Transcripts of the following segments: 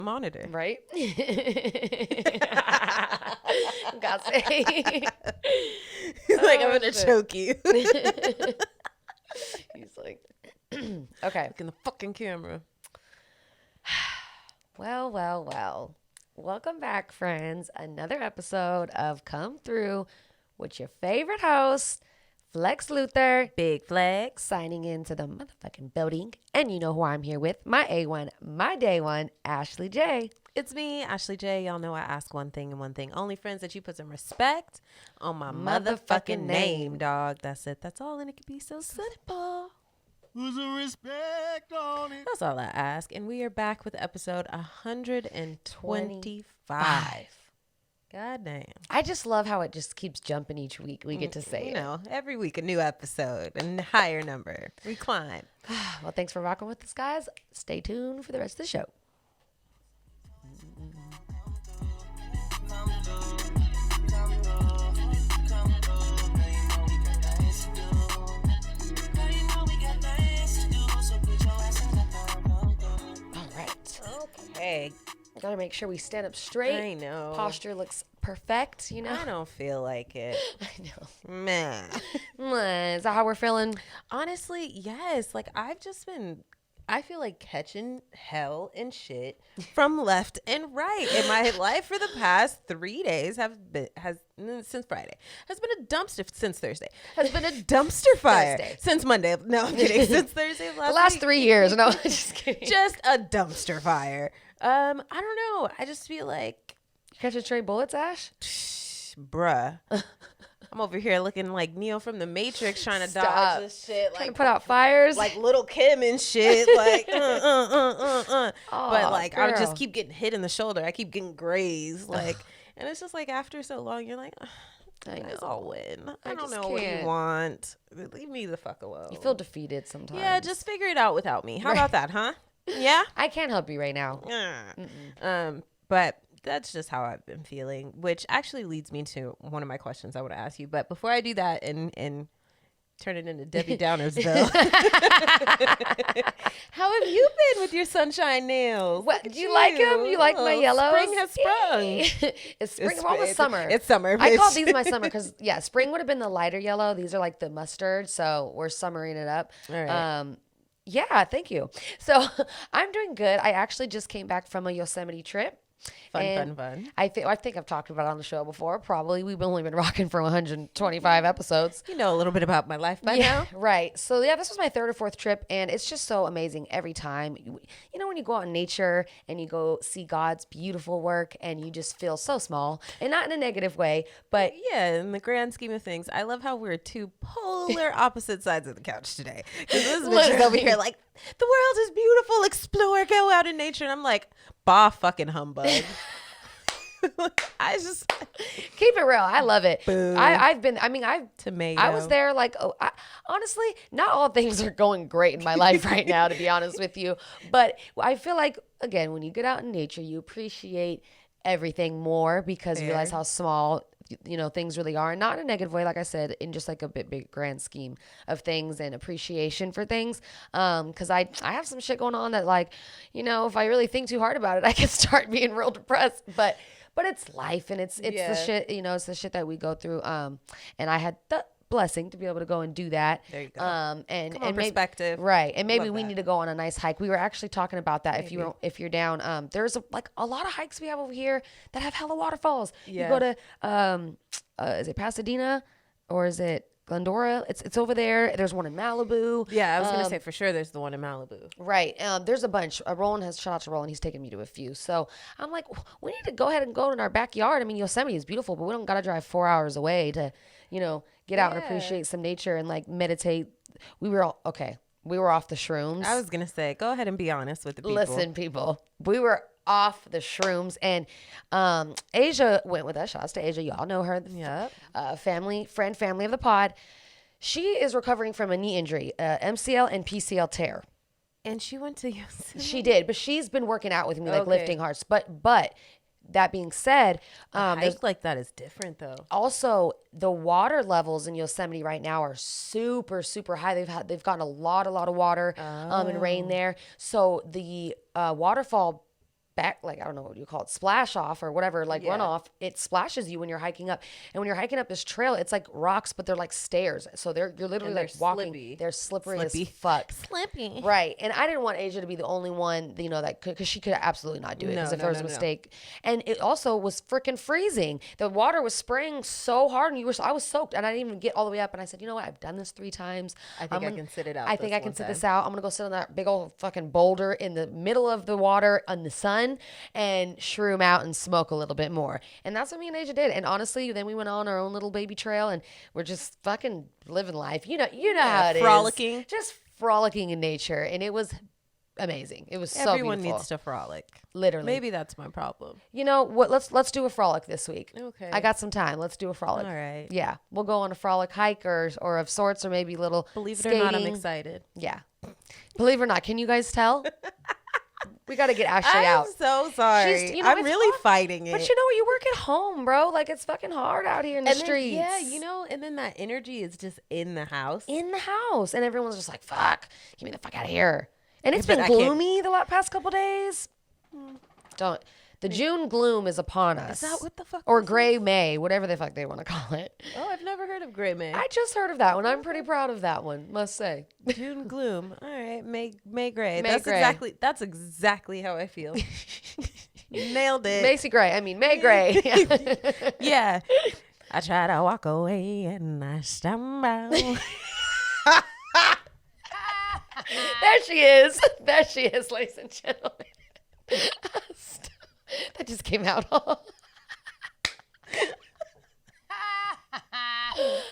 monitor. Right? Gotta say. Like, I'm going to choke you. He's like, okay. Look in the fucking camera. Well. Welcome back, friends. Another episode of Come Through with your favorite host, fLexx Luther. Big fLexx. Signing into the motherfucking building. And you know who I'm here with. My A1, my day one, Ashlijaayy. It's me, Ashlijaayy. Y'all know I ask one thing and one thing only, friends, that you put some respect on my motherfucking name, dog. That's it. That's all. And it could be so simple. Put some respect on it. That's all I ask. And we are back with episode 125. God damn. I just love how it just keeps jumping each week. We get to say You know, every week a new episode, a higher number. We climb. Well, thanks for rocking with us, guys. Stay tuned for the rest of the show. Okay. Gotta make sure we stand up straight. I know. Posture looks perfect, you know? I don't feel like it. I know. Man. Is that how we're feeling? Honestly, yes. Like, I feel like catching hell and shit from left and right in my life for the past 3 days since Friday has been a dumpster since Thursday has been a dumpster fire Thursday. Since Monday. No, I'm kidding. Since Thursday of The last 3 years. No, just kidding. Just a dumpster fire. I don't know. I just feel like Catch a stray bullets, Ash? bruh. I'm over here looking like Neo from the Matrix trying to Stop. dodge this shit. Trying Like, to put out fires? like Little Kim and shit. Like, Oh, But like, I girl. just keep getting hit in the shoulder. I keep getting grazed. Like, and it's just like after so long, you're like, I know. it's all win. I don't just know what can't. you want. Leave me the fuck alone. You feel defeated sometimes. Yeah, just figure it out without me. How about that, huh? Yeah? I can't help you right now. But that's just how I've been feeling, which actually leads me to one of my questions I want to ask you. But before I do that and turn it into Debbie Downersville, how have you been with your sunshine nails? What, do you like them? You like my yellows? Spring has sprung. It's spring. It's almost summer. It's summer. I bitch. call these my summer because, yeah, spring would have been the lighter yellow. These are like the mustard. So we're summering it up. All right. Yeah, thank you. So I'm doing good. I actually just came back from a Yosemite trip. Fun. I think I've talked about it on the show before. Probably we've only been rocking for 125 episodes. You know a little bit about my life by now. Right. So yeah, this was my third or fourth trip, and it's just so amazing every time. You know, when you go out in nature and you go see God's beautiful work, and you just feel so small, and not in a negative way, but Yeah, in the grand scheme of things, I love how we're two polar opposite sides of the couch today. Because this bitch is over here like, the world is beautiful, explore, go out in nature. And I'm like, bah fucking humbug. I just keep it real. I love it. Boo. I've tomato. I was there like, honestly, not all things are going great in my life right now, to be honest with you. But I feel like, again, when you get out in nature, you appreciate everything more because you realize how small, you know, things really are. And not in a negative way, like I said, in just like a big grand scheme of things and appreciation for things. Because I have some shit going on that, like, you know, if I really think too hard about it, I can start being real depressed. But it's life, and it's the shit, you know, it's the shit that we go through. And I had the blessing to be able to go and do that. There you go. And perspective. Right. And maybe Love we that. need to go on a nice hike. We were actually talking about that. If you're down, there's a lot of hikes we have over here that have hella waterfalls. Yeah. You go to is it Pasadena or is it Glendora? It's over there. There's one in Malibu. Yeah, I was going to say for sure there's the one in Malibu. Right. There's a bunch. Shout out to Roland. He's taken me to a few. So I'm like, we need to go ahead and go in our backyard. I mean, Yosemite is beautiful, but we don't got to drive 4 hours away to, you know, get out and appreciate some nature and like meditate. We were off the shrooms. I was going to say, go ahead and be honest with the people. Listen, people, we were off the shrooms, and Asia went with us. Shout out to Asia. Y'all know her. Yep. Family of the pod. She is recovering from a knee injury, MCL and PCL tear. And she went to Yosemite. She did, but she's been working out with me, like Okay. lifting hearts. But that being said, A there's hike like that is different though. also the water levels in Yosemite right now are super, super high. They've gotten a lot of water and rain there. So the waterfall like, I don't know what you call it, splash off or whatever, like runoff, it splashes you when you're hiking up. And when you're hiking up this trail, it's like rocks, but they're like stairs. So you're literally like walking. Slippy. They're slippery as Slippy. fuck. Slippy. Right. And I didn't want Asia to be the only one, you know, that could, because she could absolutely not do it because if there was a mistake. And it also was freaking freezing. The water was spraying so hard and I was soaked and I didn't even get all the way up. And I said, you know what? I've done this 3 times. I think I can sit it out. I think I can sit this out. I'm going to go sit on that big old fucking boulder in the middle of the water in the sun and shroom out and smoke a little bit more. And that's what me and Asia did. And honestly, then we went on our own little baby trail and we're just fucking living life. You know how it frolicking. is. Just frolicking in nature. And it was amazing. It was so beautiful. Everyone needs to frolic. Literally. Maybe that's my problem. You know what? Let's do a frolic this week. Okay. I got some time. Let's do a frolic. All right. Yeah. We'll go on a frolic hike or of sorts or maybe little Believe it skating. or not, I'm excited. Yeah. Believe it or not, can you guys tell? We got to get Ashlijaayy out. I'm so sorry. You know, I'm really fighting it. But you know what? You work at home, bro. Like, it's fucking hard out here in the streets. Yeah, you know, and then that energy is just in the house. In the house. And everyone's just like, fuck, get me the fuck out of here. And it's But been I can't- gloomy the past couple days. The June gloom is upon us. Is that what the fuck? Or this Gray is? May, whatever the fuck they want to call it. Oh, I've never heard of Gray May. I just heard of that one. I'm pretty proud of that one, must say. June gloom. All right, May Gray. May Gray. That's exactly how I feel. Nailed it. Macy Gray. I mean, May Gray. Yeah. I try to walk away and I stumble. There she is. There she is, ladies and gentlemen. That just came out. I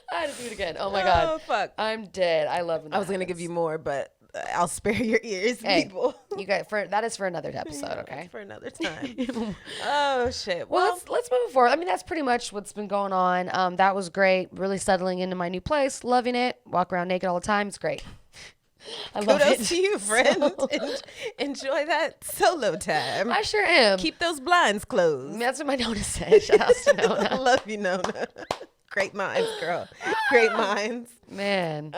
had to do it again. Oh my God. Oh, fuck. I'm dead. I love it. I was going to give you more, but I'll spare your ears, people. You got that is for another episode, okay? That's for another time. Oh, shit. Well, let's move forward. I mean, that's pretty much what's been going on. That was great. Really settling into my new place. Loving it. Walk around naked all the time. It's great. I love it. Kudos to you, friend. Enjoy that solo time. I sure am. Keep those blinds closed. That's what my Nona said. Shout out to Nona. I love you, Nona. Great minds, girl. Great minds. Man.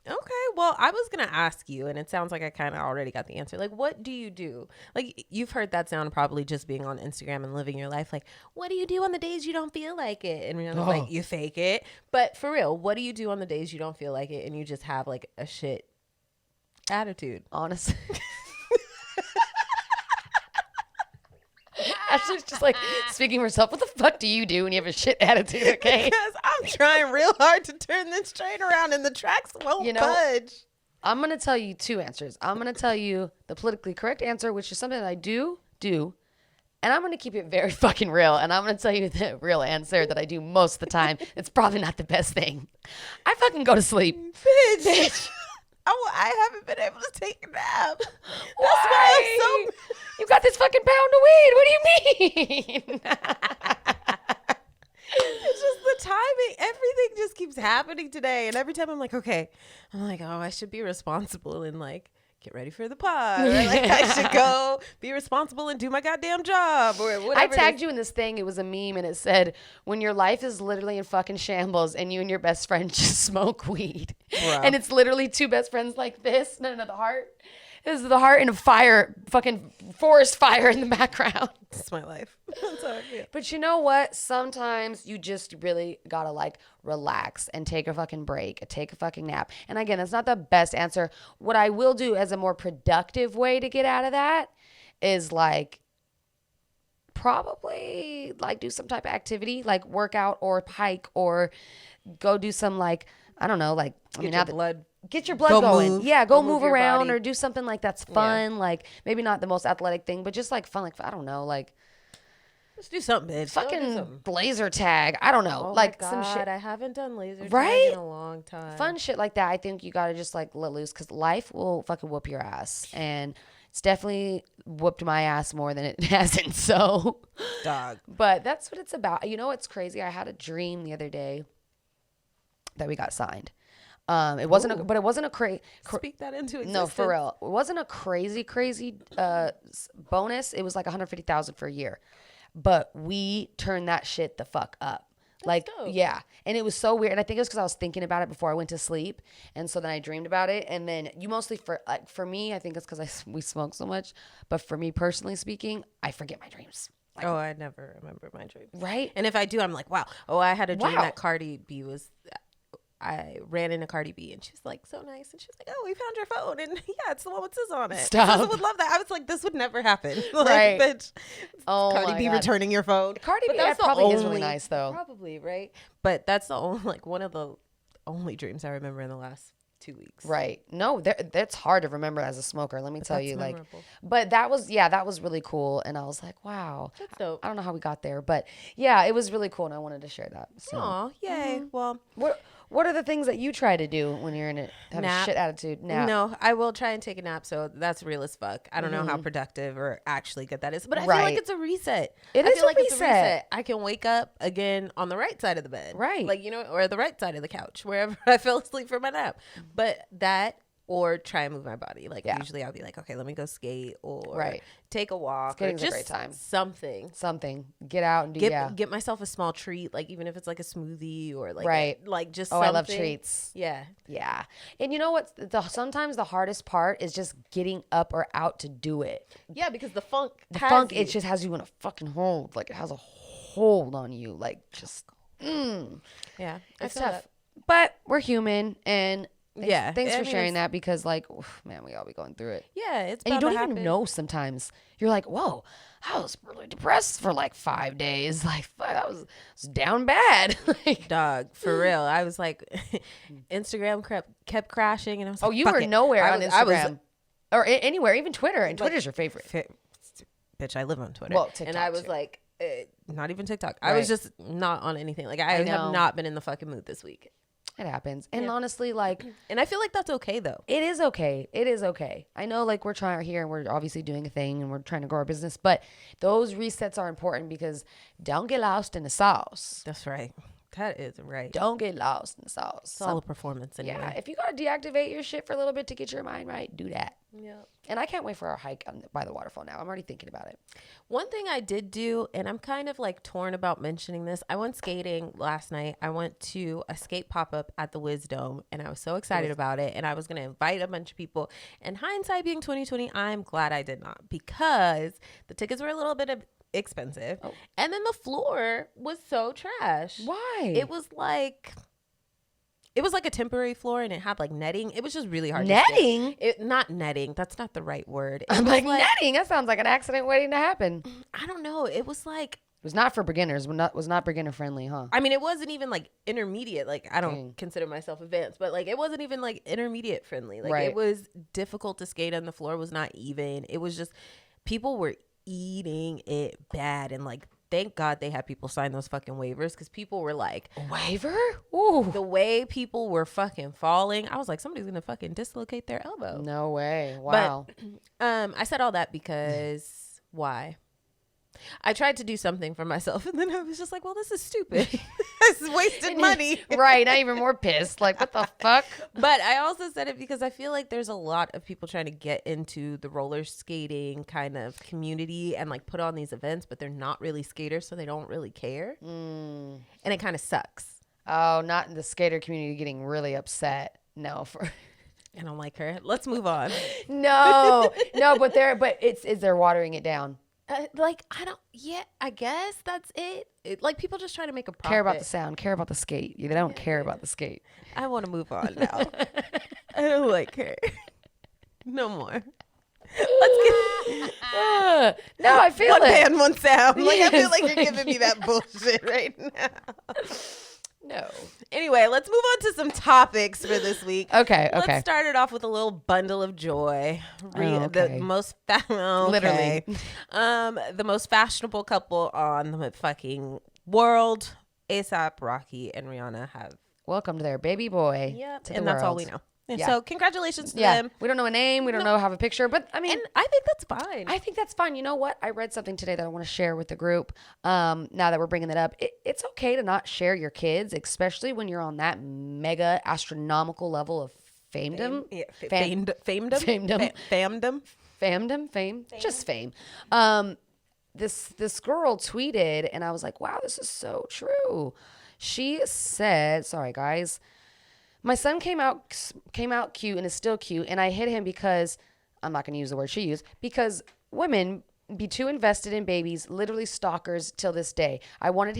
Okay, well, I was gonna ask you, and it sounds like I kind of already got the answer. Like, what do you do? Like, you've heard that sound probably just being on Instagram and living your life. Like, what do you do on the days you don't feel like it? And Rihanna's like, you fake it. But for real, what do you do on the days you don't feel like it and you just have like a shit attitude? Honestly. Ashley's just like speaking for herself. What the fuck do you do when you have a shit attitude, okay? Because I'm trying real hard to turn this train around and the tracks won't budge. I'm going to tell you 2 answers. I'm going to tell you the politically correct answer, which is something that I do. And I'm going to keep it very fucking real. And I'm going to tell you the real answer that I do most of the time. It's probably not the best thing. I fucking go to sleep. Bitch. Oh, I haven't been able to take a nap. That's Why? why I'm so... You got this fucking pound of weed. What do you mean? It's just the timing. Everything just keeps happening today. And every time I'm like, okay, I'm like, oh, I should be responsible and like get ready for the pod. Or like I should go be responsible and do my goddamn job or whatever. I tagged you in this thing. It was a meme and it said, when your life is literally in fucking shambles and you and your best friend just smoke weed. Bro. And it's literally 2 best friends like this. No, the heart. This is the heart and a fire, fucking forest fire in the background. It's my life. That's how I feel. But you know what? Sometimes you just really gotta like relax and take a fucking break, take a fucking nap. And again, that's not the best answer. What I will do as a more productive way to get out of that is like probably like do some type of activity, like workout or hike or go do some like, I don't know, like Get your blood going. Move. Yeah, go move your around body. or do something like that's fun. Like maybe not the most athletic thing, but just like fun. Like I don't know, like Let's do something, bitch. fucking laser tag. I don't know, Oh like my some God, shit. I haven't done laser Right? tag in a long time. Fun shit like that. I think you gotta just like let loose because life will fucking whoop your ass, and it's definitely whooped my ass more than it hasn't. So, Dog. but that's what it's about. You know what's crazy? I had a dream the other day that we got signed. It wasn't, but it wasn't a crazy. Speak that into existence. No, for real. It wasn't a crazy bonus. It was like $150,000 for a year. But we turned that shit the fuck up. Like, dope. yeah. And it was so weird. And I think it was because I was thinking about it before I went to sleep. And so then I dreamed about it. And then you mostly, for me, I think it's because we smoke so much. But for me, personally speaking, I forget my dreams. Like, Oh, I never remember my dreams. right? And if I do, I'm like, wow. Oh, I had a dream Wow. that Cardi B was. I ran into Cardi B and she was like so nice and she was like, oh, we found your phone and yeah, it's the one with SZA on it. Stop. SZA would love that. I was like, this would never happen. Like, Right. bitch, Oh, Cardi my B God. returning your phone. Cardi But B that's the probably is really only- nice, though. Probably, right? But that's the only, like, one of the only dreams I remember in the last 2 weeks. Right. No, that's hard to remember as a smoker. Let me tell that's you, like, memorable. but that was really cool. And I was like, wow, That's dope. I don't know how we got there, but yeah, it was really cool. And I wanted to share that. So Aw, yay. Well, what are the things that you try to do when you're in a have a Nap. shit attitude? Nap. no, I will try and take a nap. So that's real as fuck. I don't know how productive or actually good that is, but I feel Right. like it's a reset. It I is feel a like it's a reset. reset. I can wake up again on the right side of the bed. Right. Like, or the right side of the couch, wherever I fell asleep for my nap. But that or try and move my body. Like, Yeah. usually I'll be like, okay, let me go skate or Right. take a walk. Or Skating's a just great time. something. Get out and do Get myself a small treat, like even if it's like a smoothie or like Right. like just Oh, something. I love treats. Yeah. Yeah. And you know what? Sometimes the hardest part is just getting up or out to do it. Yeah, because the funk It just has you in a fucking hold. Like, it has a hold on you. Like, just, yeah, I it's feel tough. that. But we're human. And Yeah, thanks I for mean, sharing it's- that, because, like, oof, man, we all be going through it. Yeah, it's And you bound don't to even happen. know sometimes. You're like, whoa, I was really depressed for like 5 days. Like, fuck, I was down bad. Like, Dog, for real. I was like, Instagram kept crashing, and I was like, oh, you fuck were it. nowhere I on was- Instagram. Or anywhere, even Twitter. And Like, Twitter's your favorite. Bitch, I live on Twitter. Well, and TikTok, I was too. like, not even TikTok. I was Right. just not on anything. Like, I I know. have not been in the fucking mood this week. It happens. And Yeah. honestly, like, And I feel like that's okay, though. it is okay. It is okay. I know, like, we're trying here and we're obviously doing a thing and we're trying to grow our business, but those resets are important, because don't get lost in the sauce. That's right. That is right. Don't get lost in the sauce. It's all a performance anyway. Yeah, if you gotta deactivate your shit for a little bit to get your mind right, do that. Yeah. And I can't wait for our hike by the waterfall now. I'm already thinking about it. One thing I did do, and I'm kind of like torn about mentioning this. I went skating last night. I went to a skate pop-up at the Wisdom, and I was so excited about it. And I was going to invite a bunch of people. And hindsight being 2020, I'm glad I did not, because the tickets were a little bit expensive. Oh. And then the floor was so trash. Why? It was like a temporary floor, and it had like netting. It was just really hard. to skate. netting. Not netting. That's not the right word. It I'm was like, netting. That sounds like an accident waiting to happen. It I don't know. It was like, was not for beginners. Was not beginner friendly, huh? I mean, it wasn't even like intermediate. Like, I don't Dang. consider myself advanced, but like, it wasn't even like intermediate friendly. Like, Right. it was difficult to skate on. The floor was not even. It was just, people were eating it bad. And like, thank God they had people sign those fucking waivers, because people were like, Waiver? Ooh. the way people were fucking falling, I was like, somebody's gonna fucking dislocate their elbow. No way. Wow. I said all that because why? I tried to do something for myself, and then I was just like, well, this is stupid. This is wasted money. Right. Now even more pissed. Like, what the fuck? But I also said it because I feel like there's a lot of people trying to get into the roller skating kind of community and like put on these events, but they're not really skaters, so they don't really care. And it kind of sucks. Oh, not in the skater community getting really upset. No, I don't like her. Let's move on. no, but they're watering it down. I guess that's it. Like, people just trying to make a profit. Care about the sound, care about the skate. They don't care about the skate. I want to move on now. I don't like her. No more. Let's get No, I feel one it. band, one sound. Like, I feel Yes, like you're thank giving me that bullshit right now. No. Anyway, let's move on to some topics for this week. Okay. Let's start it off with a little bundle of joy. okay. The most literally the most fashionable couple on the fucking world, A$AP Rocky and Rihanna, have. Welcome to their baby boy. Yep, to the and that's all we world. know. And Yeah. so congratulations to Yeah. them. We don't know a name. We don't know have a picture. But I mean, And I think that's fine. I think that's fine. You know what? I read something today that I want to share with the group. Now that we're bringing that up, it's okay to not share your kids, especially when you're on that mega astronomical level of famedom. Yeah, Fam- famedom. Fame. Just fame. This girl tweeted, and I was like, wow, this is so true. She said, sorry guys, my son came out cute and is still cute, and I hit him because, I'm not going to use the word she used, because women be too invested in babies, literally stalkers till this day. I wanted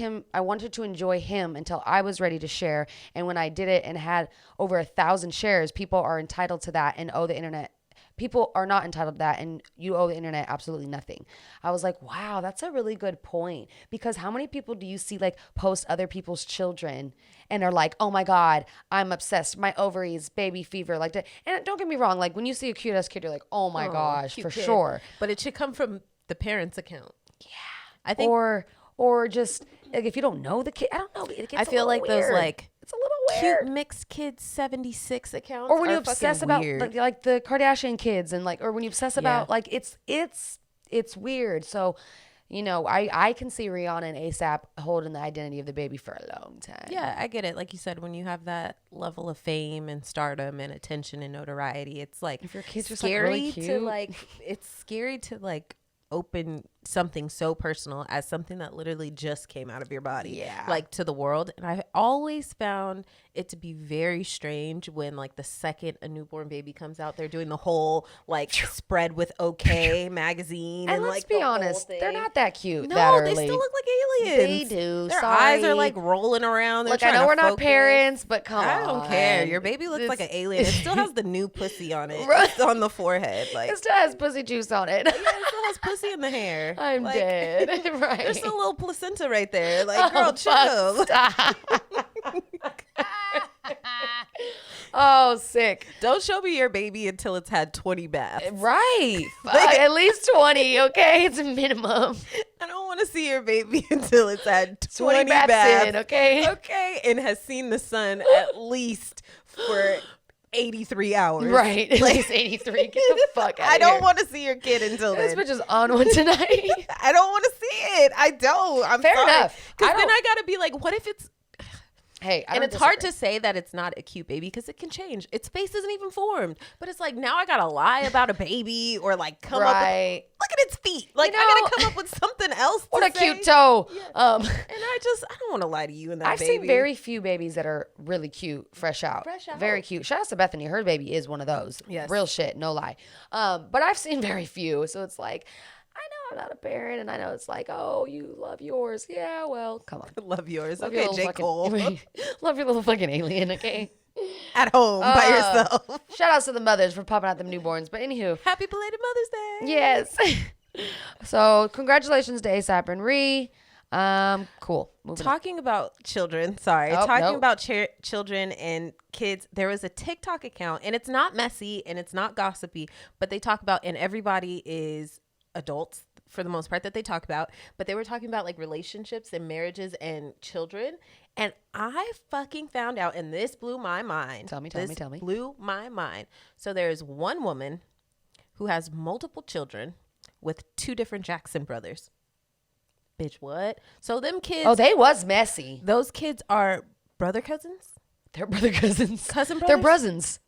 to enjoy him until I was ready to share, and when I did it and had over 1,000 shares, people are entitled to that and owe the internet. People are not entitled to that, and you owe the internet absolutely nothing. I was like, wow, that's a really good point, because how many people do you see like post other people's children and are like, oh my God, I'm obsessed, my ovaries, baby fever, like that. And don't get me wrong, like when you see a cute ass kid, you're like, oh my gosh, for kid. sure. But it should come from the parent's account. Yeah, I think, or just like if you don't know the kid, I don't know. I feel like weird. Those like it's a little weird. Cute mixed kids 76 accounts. Or when you obsess about like the Kardashian kids and like, or when you obsess about like it's weird. So, you know, I can see Rihanna and ASAP holding the identity of the baby for a long time. Yeah, I get it. Like you said, when you have that level of fame and stardom and attention and notoriety, it's like if your kids are scary really cute. to like. It's scary to like open something so personal as something that literally just came out of your body, like to the world. And I always found it to be very strange when like the second a newborn baby comes out, they're doing the whole like spread with OK magazine, and let's like be honest, they're not that cute. No, that early. They still look like aliens. They do. Their eyes are like rolling around. Look, I know we're not parents, but come on. I don't care. Your baby looks like an alien. It still has the new pussy on it. It's on the forehead. Like it still has pussy juice on it. Yeah, it still has pussy in the hair. I'm like, dead. Right. There's a little placenta right there. Like, girl, chill. Stop. Oh, sick. Don't show me your baby until it's had 20 baths. Right. Like, at least 20, okay? It's a minimum. I don't want to see your baby until it's had 20 baths in, okay? Okay, and has seen the sun at least for 83 hours. Right. At least 83. Get the fuck out of here. I don't want to see your kid until this then. bitch is on one tonight. I don't want to see it. I don't. I'm Fair sorry. enough. Because then I got to be like, what if it's... Hey, and it's hard to say that it's not a cute baby because it can change. Its face isn't even formed. But it's like, now I got to lie about a baby or like come up with... Look at its feet. Like, you know, I got to come up with something else what to a cute toe. Yeah. And I don't want to lie to you and that I've baby. seen very few bababies that are really cute, fresh out. Very cute. Shout out to Bethany. Her baby is one of those. Yes. Real shit, no lie. But I've seen very few. So it's like, I know I'm not a parent, and I know it's like, oh, you love yours. Yeah, well, come on. Love yours. Love okay, J. Cole. Love your little fucking alien, okay? At home by yourself. Shout outs to the mothers for popping out them newborns. But anywho. Happy belated Mother's Day. Yes. So congratulations to ASAP and Ree. Cool. Talking about children. Sorry. About children and kids. There was a TikTok account, and it's not messy and it's not gossipy, but they talk about, and everybody is adults for the most part that they talk about, but they were talking about like relationships and marriages and children. And I fucking found out, and this blew my mind. Tell me. Blew my mind. So there's one woman who has multiple children with 2 different Jackson brothers. Bitch, what? So them kids. Oh, they was messy. Those kids are brother cousins? They're brother cousins. Cousin brothers? They're Brosins.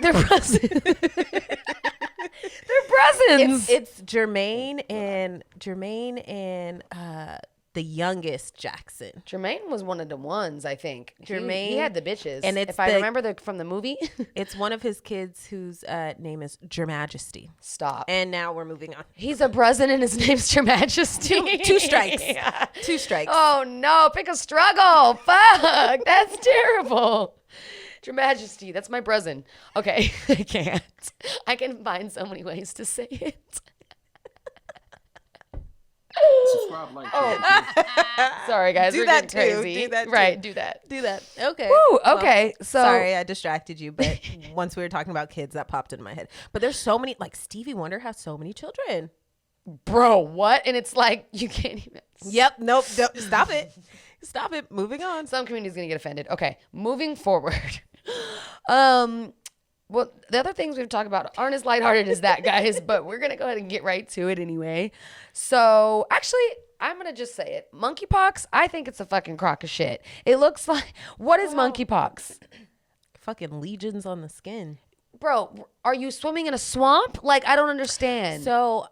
They're Brosins. They're Brosins. It's Jermaine and the youngest Jackson. Jermaine was one of the ones, I think. Jermaine, he had the bitches. and if I remember from the movie, it's one of his kids whose name is Jermajesty. Stop. And now we're moving on. He's a Brosin and his name's Jermajesty. Two strikes. Yeah. 2 strikes. Oh no! Pick a struggle. Fuck. That's terrible. Jermajesty. That's my Brosin. Okay, I can't. I can find so many ways to say it. Subscribe, like, sorry guys, do we're that getting too. crazy. Do that too. Right, do that. Okay. Woo, okay. Well, so sorry, I distracted you, but once we were talking about kids, that popped into my head. But there's so many, like Stevie Wonder has so many children. Bro, what? And it's like you can't even. Yep. Nope. Stop it. Stop it. Moving on. Some community's gonna get offended. Okay, moving forward. Well, the other things we've talked about aren't as lighthearted as that, guys, but we're going to go ahead and get right to it anyway. So, actually, I'm going to just say it. Monkeypox, I think it's a fucking crock of shit. It looks like, what is monkeypox? Fucking legions on the skin. Bro, are you swimming in a swamp? Like, I don't understand. So,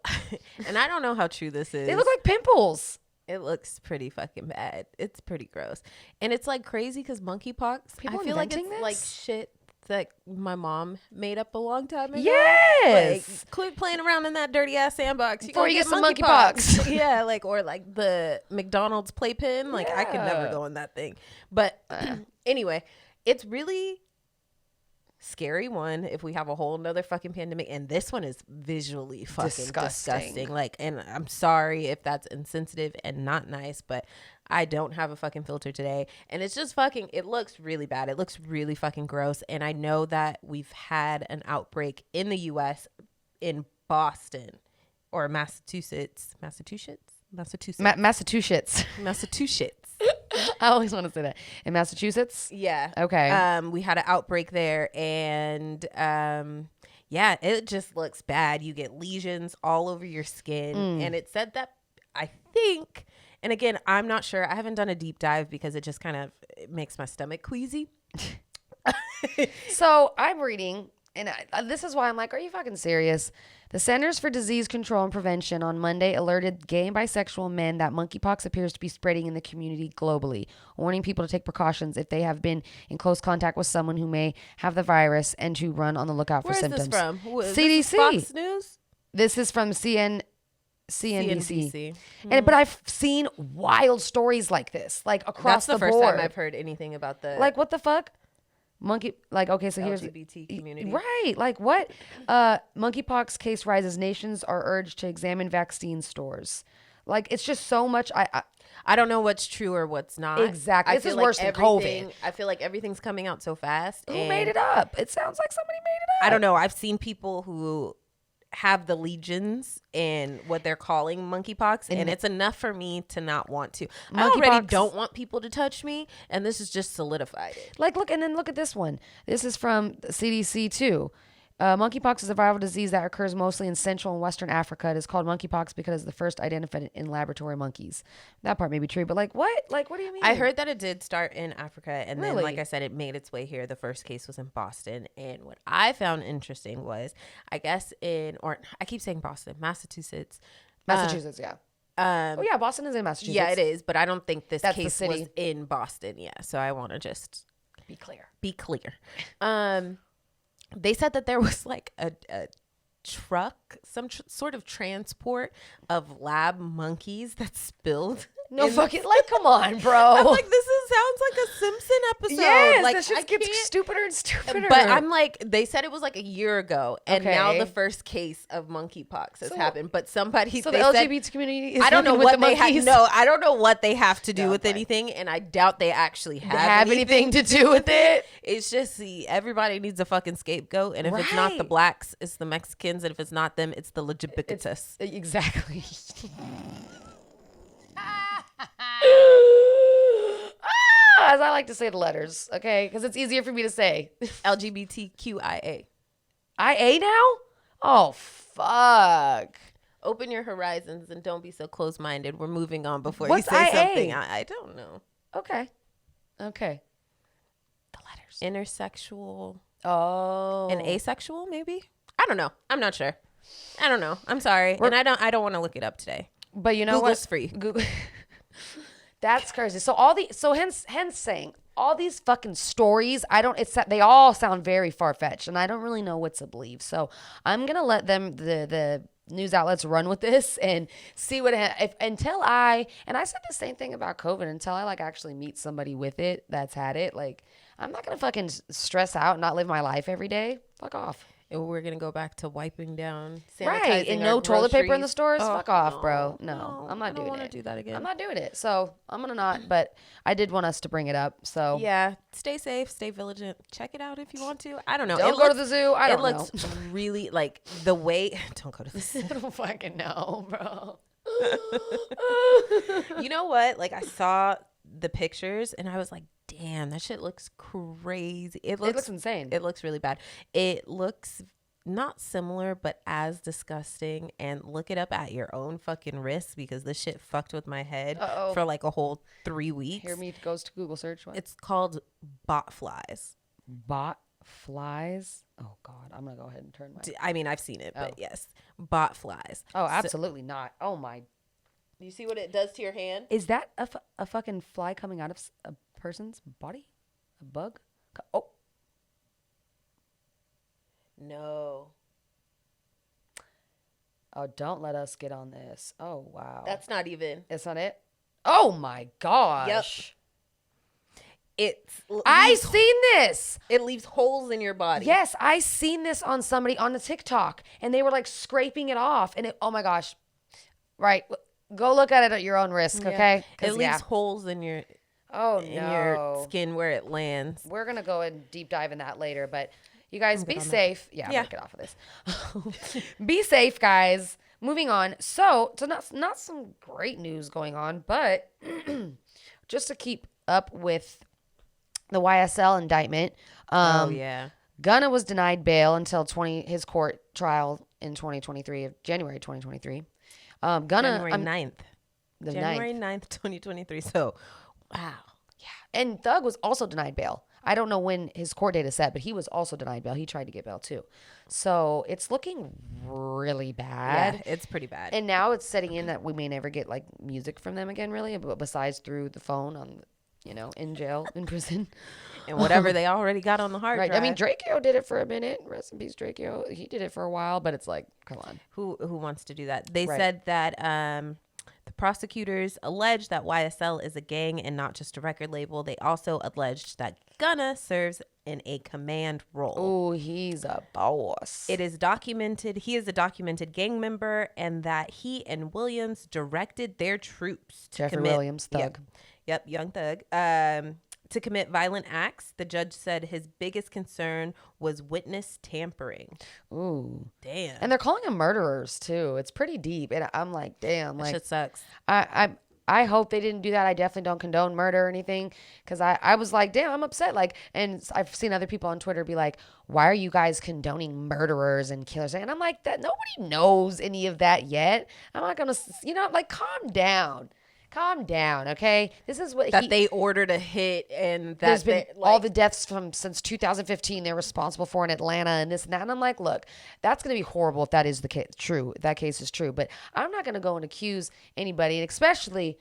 and I don't know how true this is. They look like pimples. It looks pretty fucking bad. It's pretty gross. And it's like crazy because monkeypox, People I feel like it's inventing like this? shit that my mom made up a long time ago. Yes. Like, quit playing around in that dirty ass sandbox. Before gonna you get some monkeypox. Yeah, like, or like the McDonald's playpen. Like, I could never Yeah. go in that thing. But anyway, it's really scary one if we have a whole nother fucking pandemic, and this one is visually fucking disgusting. Like, and I'm sorry if that's insensitive and not nice, but I don't have a fucking filter today, and it's just fucking, it looks really bad. It looks really fucking gross. And I know that we've had an outbreak in the US in Boston or Massachusetts. I always want to say that. In Massachusetts? Yeah. Okay. We had an outbreak there, and yeah, it just looks bad. You get lesions all over your skin. And it said that, I think, and again, I'm not sure. I haven't done a deep dive because it just kind of makes my stomach queasy. So I'm reading, and this is why I'm like, are you fucking serious? The Centers for Disease Control and Prevention on Monday alerted gay and bisexual men that monkeypox appears to be spreading in the community globally, warning people to take precautions if they have been in close contact with someone who may have the virus and to run on the lookout for symptoms. Where is this from? Is CDC. this Fox News? This is from CNBC. CNBC. And but I've seen wild stories like this, like across That's the board. first time I've heard anything about the Like, what the fuck? Okay, so here's LGBT community. Right. Like, what? Monkeypox case rises. Nations are urged to examine vaccine stores. Like, it's just so much. I don't know what's true or what's not. Exactly. I This feel is like worse than COVID. I feel like everything's coming out so fast. Who made it up? It sounds like somebody made it up. I don't know. I've seen people who have the legions and what they're calling monkeypox, and it's enough for me to not want to. I already don't want people to touch me, and this has just solidified it. Like, look at this one. This is from the CDC too. Monkeypox is a viral disease that occurs mostly in Central and Western Africa. It is called monkeypox because it's the first identified in laboratory monkeys. That part may be true, but like what? Like, what do you mean? I heard that it did start in Africa, and Really? then, like I said, it made its way here. The first case was in Boston, and what I found interesting was, I guess I keep saying Boston, Massachusetts. Massachusetts, yeah. Oh yeah, Boston is in Massachusetts. Yeah, it is, but I don't think this That's the case city. was in Boston. Yeah, so I want to just Be clear. be clear. They said that there was like a truck, some sort of transport of lab monkeys that spilled. No fucking, like, come on, bro. I'm like, sounds like a Simpson episode. Yes, like, that shit gets stupider and stupider. But I'm like, they said it was like a year ago, and now Okay. the first case of monkeypox has happened. But somebody, So they the said, LGBT community is I don't know working with what the they have. monkeys? No, I don't know what they have to do with fine. anything, and I doubt they actually have anything to do with it. It's just everybody needs a fucking scapegoat, and if it's not the Right. blacks, it's the Mexicans, and if it's not them, it's the legitimatus. Exactly. As I like to say the letters, okay? Because it's easier for me to say. LGBTQIA. IA now? Oh, fuck. Open your horizons and don't be so close-minded. We're moving on before What's you say IA? something. I don't know. Okay. The letters. Intersexual Oh. and asexual, maybe? I don't know. I'm not sure. I don't know. I'm sorry. And I don't want to look it up today. But you know Google's what? free. Google. That's crazy. So hence saying all these fucking stories, they all sound very far-fetched, and I don't really know what to believe. So I'm gonna let the news outlets run with this and see what until I said the same thing about COVID, until I like actually meet somebody with it that's had it. Like, I'm not gonna fucking stress out and not live my life every day. Fuck off. And we're going to go back to wiping down, sanitizing Right, and our no toilet paper in the groceries. stores. Oh, Fuck off, no, bro. No, I'm not doing it. I don't want to do that again. I'm not doing it. So I'm gonna not. But I did want us to bring it up. So Yeah, stay safe, stay vigilant. Check it out if you want to. I don't know. don't go to the zoo. I don't It looks really like the way. Don't go to the zoo. I don't fucking know, bro. You know what? Like, I saw the pictures and I was like, damn, that shit looks crazy. It looks insane. It looks really bad. It looks not similar, but as disgusting. And look it up at your own fucking risk, because this shit fucked with my head Uh-oh. for like a whole 3 weeks. Hear me goes to Google search. What? It's called bot flies. Bot flies. Oh God, I'm gonna go ahead and turn my. I mean, I've seen it, but Oh. yes, bot flies. Oh, absolutely not. Oh my. You see what it does to your hand? Is that a fucking fly coming out of a person's body? A bug? Oh. No. Oh, don't let us get on this. Oh, wow. That's not even. That's not it? Oh, my gosh. I seen this. It leaves holes in your body. Yes, I seen this on somebody on the TikTok, and they were like scraping it off, and oh my gosh. Right. Go look at it at your own risk, okay? It leaves holes in your your skin where it lands. We're going to go and deep dive in that later, but you guys be safe. Yeah, I'm going to get off of this. Be safe, guys. Moving on. So not some great news going on, but just to keep up with the YSL indictment. Gunna was denied bail until his court trial in January 2023. January 9th. January 9th, 2023. So, wow. Yeah. And Thug was also denied bail. I don't know when his court date is set, but he was also denied bail. He tried to get bail too. So it's looking really bad. Yeah, it's pretty bad. And now it's setting in that we may never get like music from them again, really, besides through the phone on, in jail, in prison. And whatever they already got on the hard drive. I mean, Drakeo did it for a minute. Rest in peace, Drakeo. He did it for a while, but it's like, come on. Who wants to do that? They said that the prosecutors alleged that YSL is a gang and not just a record label. They also alleged that Gunna serves in a command role. Oh, he's a boss. It is documented. He is a documented gang member, and that he and Williams directed their troops to Jeffrey Williams, Thug. Yep, young Thug. To commit violent acts. The judge said his biggest concern was witness tampering. Ooh. Damn. And they're calling them murderers, too. It's pretty deep. And I'm like, damn. That like, shit sucks. I hope they didn't do that. I definitely don't condone murder or anything. Because I was like, damn, I'm upset. Like, and I've seen other people on Twitter be like, why are you guys condoning murderers and killers? And I'm like, that nobody knows any of that yet. I'm not going to, calm down. Calm down, okay? This is what they ordered a hit, and that there's been all the deaths since 2015 they're responsible for in Atlanta and this and that. And I'm like, look, that's going to be horrible if that is the case. True, if that case is true. But I'm not going to go and accuse anybody, and especially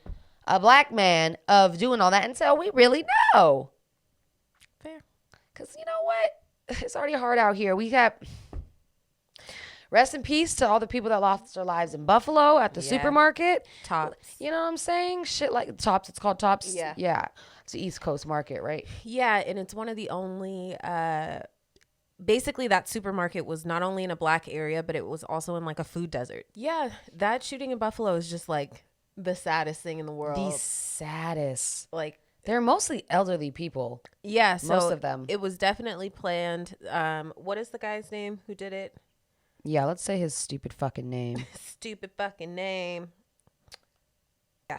a black man, of doing all that until we really know. Fair. Because you know what? It's already hard out here. We got. Rest in peace to all the people that lost their lives in Buffalo at the supermarket. Tops. You know what I'm saying? Shit like Tops. It's called Tops. Yeah. Yeah. It's the East Coast market, right? Yeah. And it's one of the only, basically that supermarket was not only in a black area, but it was also in like a food desert. Yeah. That shooting in Buffalo is just like the saddest thing in the world. The saddest. Like. They're mostly elderly people. Yeah. So most of them. It was definitely planned. What is the guy's name who did it? Yeah, let's say his stupid fucking name. Stupid fucking name. Yeah.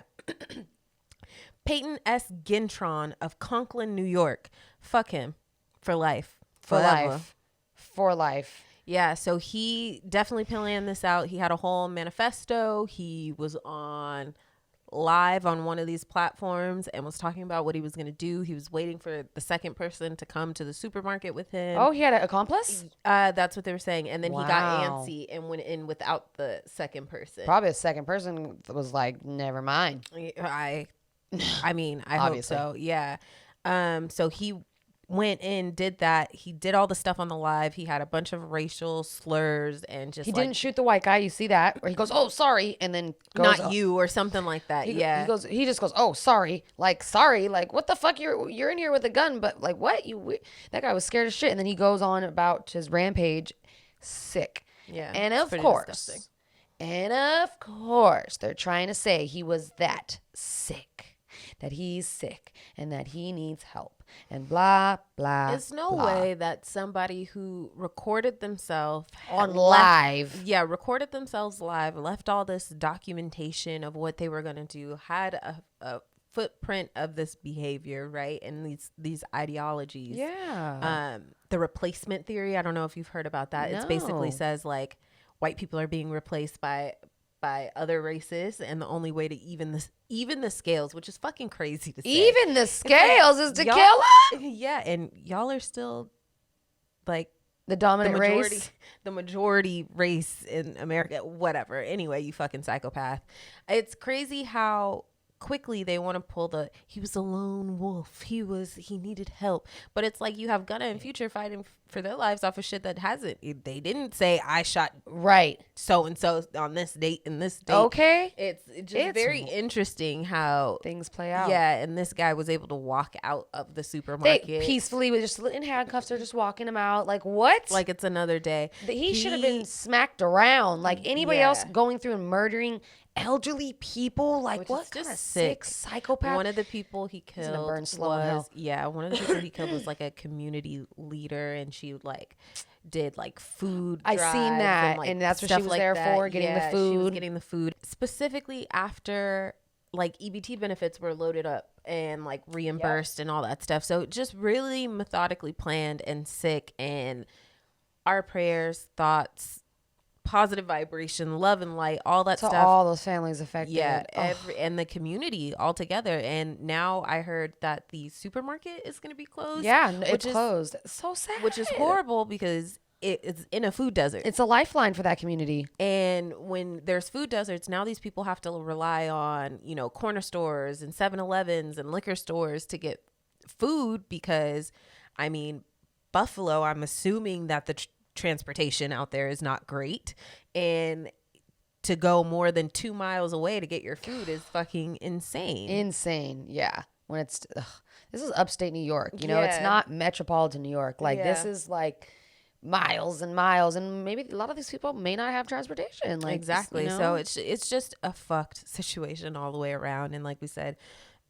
Peyton S. Gintron of Conklin, New York. Fuck him. For life. For life. Yeah, so he definitely planned this out. He had a whole manifesto. He was on live on one of these platforms and was talking about what he was going to do. He was waiting for the second person to come to the supermarket with him. Oh, he had an accomplice? That's what they were saying. And then he got antsy and went in without the second person. Probably the second person was like, never mind. I hope so. Yeah. So he went in, did that. He did all the stuff on the live. He had a bunch of racial slurs and just. He didn't shoot the white guy. You see that? Where he goes, "Oh, sorry," and then goes, not you or something like that. He just goes, "Oh, sorry," like what the fuck? You're in here with a gun, but like what? That guy was scared as shit, and then he goes on about his rampage, sick. Yeah, and of course, they're trying to say he was that sick, that he's sick, and that he needs help. And blah, blah, There's no way that somebody who recorded themselves on live. Recorded themselves live, left all this documentation of what they were going to do, had a footprint of this behavior, right? And these ideologies. Yeah. The replacement theory, I don't know if you've heard about that. No. It basically says like white people are being replaced by other races, and the only way to even the scales, which is fucking crazy to say. Even the scales is to kill them? Yeah, and y'all are still like The dominant majority, race. the majority race in America, whatever. Anyway, you fucking psychopath. It's crazy how quickly they want to pull he was a lone wolf. He needed help. But it's like you have Gunna and Future fighting for their lives off of shit that hasn't. They didn't say I shot so and so on this date and this date. Okay. It's very interesting how things play out. Yeah, and this guy was able to walk out of the supermarket They peacefully with just in handcuffs. They're just walking him out. Like what? like it's another day. He should have been smacked around. Like anybody else going through and murdering elderly people. Like Which what is kind of just sick psychopath? One of the people he killed burn slow in hell. one of the people he killed was like a community leader, and she like did like food I drives seen that, like, and that's what she stuff was like there that. for, getting the She was food. getting the food specifically after like EBT benefits were loaded up and like reimbursed and all that stuff. So just really methodically planned and sick. And our prayers, thoughts, positive vibration, love and light, all that to stuff. all those families affected. Yeah, and the community all together. And now I heard that the supermarket is going to be closed. Yeah, it's closed. So sad. Which is horrible because it's in a food desert. It's a lifeline for that community. And when there's food deserts, now these people have to rely on, corner stores and 7-Elevens and liquor stores to get food because, Buffalo, I'm assuming that the transportation out there is not great. And to go more than 2 miles away to get your food is fucking insane. Insane. Yeah. When it's, this is upstate New York. It's not metropolitan New York. Like this is like miles and miles, and maybe a lot of these people may not have transportation. Like exactly. So it's just a fucked situation all the way around. And like we said,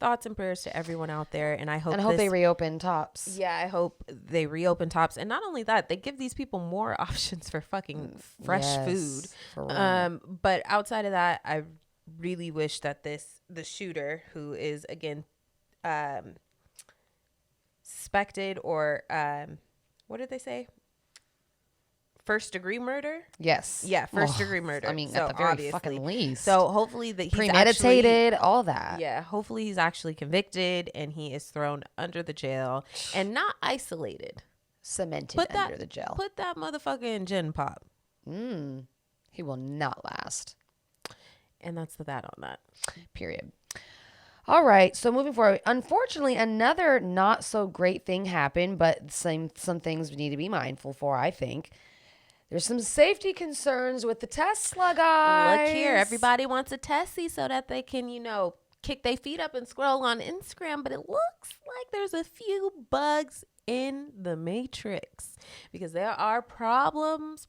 thoughts and prayers to everyone out there. And I hope they reopen Tops. Yeah, I hope they reopen Tops. And not only that, they give these people more options for fucking fresh food. For real. But outside of that, I really wish that the shooter, who is again suspected or what did they say? First degree murder? Yes. Yeah, first degree murder. At the very fucking least. So hopefully that he's premeditated, all that. Yeah, hopefully he's actually convicted and he is thrown under the jail and not isolated. Cemented under the jail. Put that motherfucker in Gen Pop. He will not last. And that's that on that. Period. All right, so moving forward, unfortunately, another not so great thing happened, but some things we need to be mindful for, I think. There's some safety concerns with the Tesla, guys. Look here, everybody wants a Tessie so that they can, kick their feet up and scroll on Instagram, but it looks like there's a few bugs in the matrix because there are problems.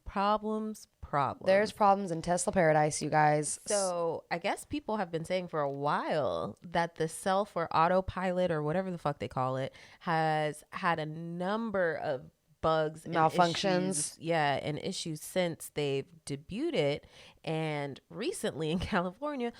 There's problems in Tesla paradise, you guys. So I guess people have been saying for a while that the self or autopilot or whatever the fuck they call it has had a number of bugs and malfunctions. And issues since they've debuted it. And recently in California,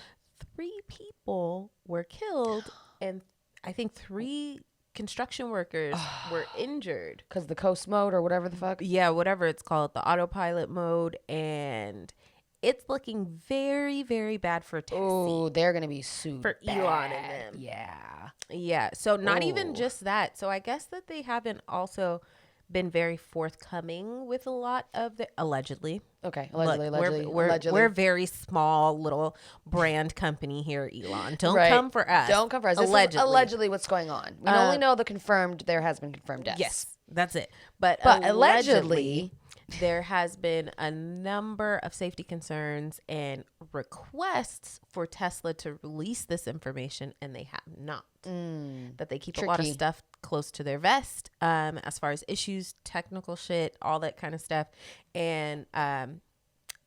3 people were killed and I think 3 construction workers were injured because the coast mode or whatever the fuck. Yeah, whatever it's called, the autopilot mode, and it's looking very, very bad for Tessie. Oh, they're gonna be sued for bad. Elon and them. Yeah. So not even just that. So I guess that they haven't also been very forthcoming with a lot of the allegedly. Okay, allegedly. We're very small little brand company here, Elon. Don't come for us. Don't come for us. This is allegedly what's going on. We only know the confirmed. There has been confirmed deaths. Yes, that's it. But allegedly, there has been a number of safety concerns and requests for Tesla to release this information, and they have not. That they keep a lot of stuff close to their vest, as far as issues, technical shit, all that kind of stuff. And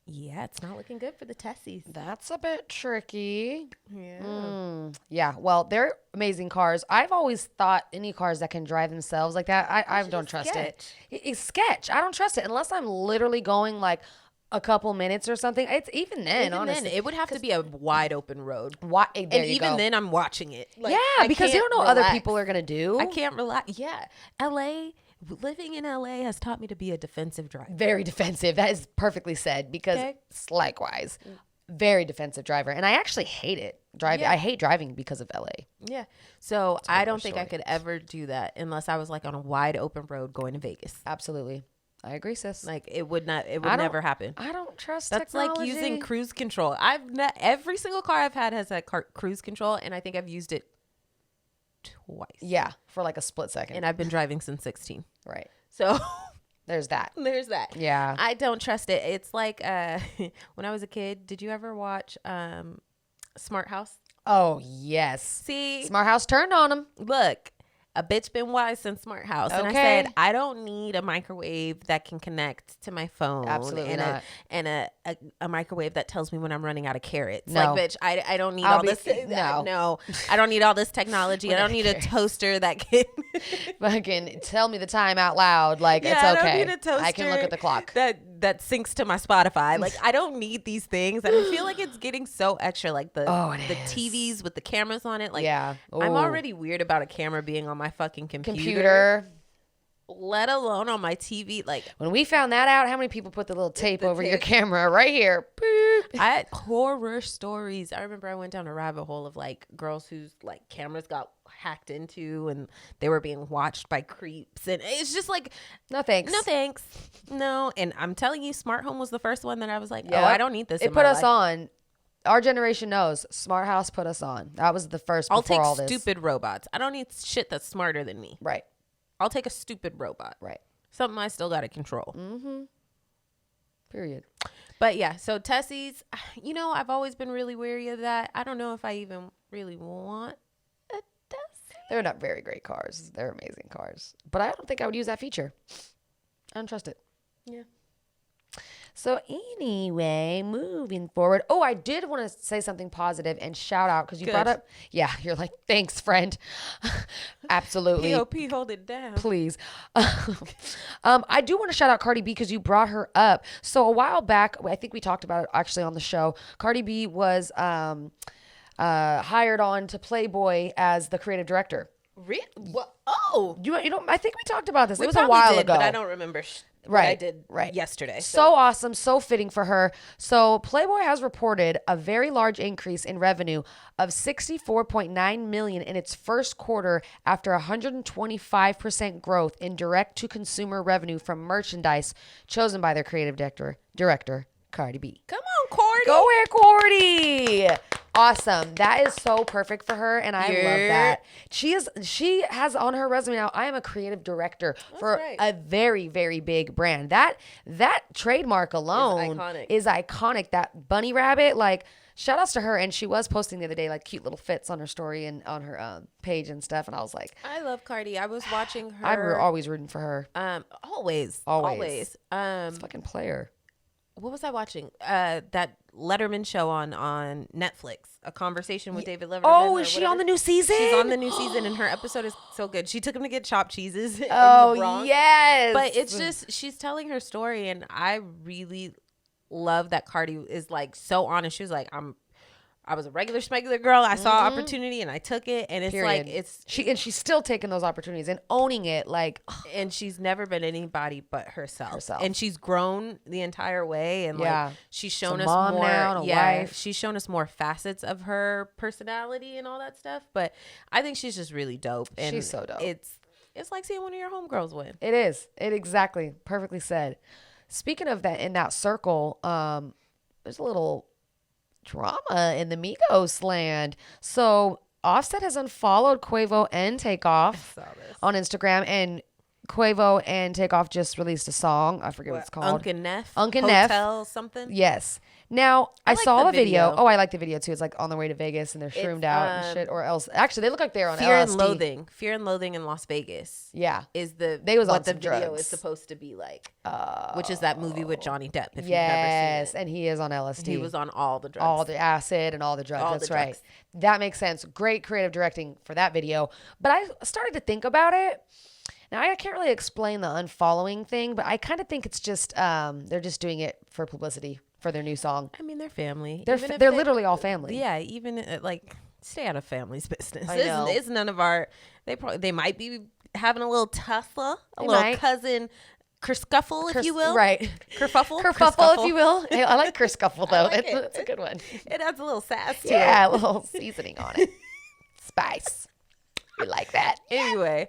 it's not looking good for the Tessies. That's a bit tricky. Yeah. Well, they're amazing cars. I've always thought any cars that can drive themselves like that, I don't trust it. It's sketch. I don't trust it unless I'm literally going like a couple minutes or something. It's even then, honestly. It would have to be a wide open road. Then I'm watching it. Like, because you don't know what other people are going to do. I can't relax. Yeah. Living in LA has taught me to be a defensive driver. Very defensive. That is perfectly said because likewise, very defensive driver. And I actually hate it. I hate driving because of LA. Yeah. So I don't think I could ever do that unless I was like on a wide open road going to Vegas. Absolutely. I agree, sis. Like it would never happen. I don't trust That's technology. like using cruise control. Every single car I've had has that cruise control, and I think I've used it twice. Yeah, for like a split second. And I've been driving since 16. Right. So there's that. there's that. Yeah. I don't trust it. It's like when I was a kid, did you ever watch Smart House? Oh, yes. See, Smart House turned on him. look, a bitch been wise since Smart House. And I Okay. said, I don't need a microwave that can connect to my phone. Absolutely and not. a microwave that tells me when I'm running out of carrots. No. Like, bitch, I don't need I'll all be- this. no. No, I don't need all this technology. I don't need a toaster that can. Fucking tell me the time out loud. Like, it's I okay. don't need a toaster I can look at the clock. that syncs to my Spotify. Like, I don't need these things, and I feel like it's getting so extra. Like the it is. TVs with the cameras on it. Like, Yeah. I'm Ooh. already weird about a camera being on my fucking Computer. let alone on my TV. Like, When we found that out, how many people put the little tape over your camera right here? Boop. I had horror stories. I remember I went down a rabbit hole of like girls whose like cameras got hacked into and they were being watched by creeps, and it's just like, No thanks. no thanks, no. And I'm telling you, Smart Home was the first one that I was like, Yeah. oh, I don't need this. It in put my us life. on. Our generation knows. Smart House put us on. That was the first before I'll take all this. stupid robots. I don't need shit that's smarter than me. Right. I'll take a stupid robot. Right. Something I still got to control. Period. But yeah, so Tessies, I've always been really wary of that. I don't know if I even really want a Tessie. They're not very great cars. They're amazing cars. But I don't think I would use that feature. I don't trust it. Yeah. So anyway, moving forward. Oh, I did want to say something positive and shout out because you brought up. Yeah, you're like, thanks, friend. Absolutely. POP, hold it down. Please. I do want to shout out Cardi B because you brought her up. So a while back, I think we talked about it actually on the show. Cardi B was hired on to Playboy as the creative director. Really? What? Oh. You know, I think we talked about this. We It was a probably while did, ago. but I don't remember what I did yesterday. So awesome, so fitting for her. So Playboy has reported a very large increase in revenue of $64.9 million in its first quarter after 125% growth in direct-to-consumer revenue from merchandise chosen by their creative director, Cardi B. Come on, Cordy. Go ahead, Cordy. Awesome. That is so perfect for her, and I love that. She has on her resume now, I am a creative director for a very, very big brand. That trademark alone is iconic. That bunny rabbit, like, shout outs to her. And she was posting the other day, like, cute little fits on her story and on her page and stuff. And I was like, I love Cardi. I was watching her. I'm always rooting for her. Always. It's fucking player. What was I watching? That Letterman show on Netflix. A Conversation with David Letterman. Oh, is she on the new season? She's on the new season, and her episode is so good. She took him to get chopped cheeses. Oh, yes. But it's just, she's telling her story, and I really love that Cardi is like so honest. She was like, I was a regular smuggler girl. I saw opportunity and I took it. And it's like, she's still taking those opportunities and owning it. Like, and she's never been anybody but herself. And she's grown the entire way. And like, she's shown us mom more. now, and a wife. She's shown us more facets of her personality and all that stuff. But I think she's just really dope. And she's so dope. It's like seeing one of your homegirls win. It is. It exactly. Perfectly said. Speaking of that, in that circle, there's a little drama in the Migos land. So Offset has unfollowed Quavo and Takeoff on Instagram, and Quavo and Takeoff just released a song. I forget what it's called. Uncle Neff. Hotel something. Yes. Now, I like saw the the video. video. Oh, I like the video too. It's like on their way to Vegas and they're shroomed out and shit. Or else, actually, they look like they're on Fear and LSD. Loathing. Fear and Loathing in Las Vegas. Yeah. Is They was on what the some video drugs. is supposed to be like. Which is that movie with Johnny Depp, if you've never Yes, seen it. and he is on LSD. He was on all the drugs. All the acid and all the drugs. All That's the right. drugs. That makes sense. Great creative directing for that video. But I started to think about it. Now, I can't really explain the unfollowing thing, but I kind of think it's just they're just doing it for publicity for their new song. I mean, they're family. They're literally all family. Yeah, even like stay out of family's business. I know. It's none of our. They might be having a little tussle, little cousin kerfuffle, if you will. Right. Kerfuffle, Kerfuffle, if you will. Hey, I like kerscuffle though. like it. That's a good one. It adds a little sass to it. Yeah, a little seasoning on it. Spice. We like that. Anyway,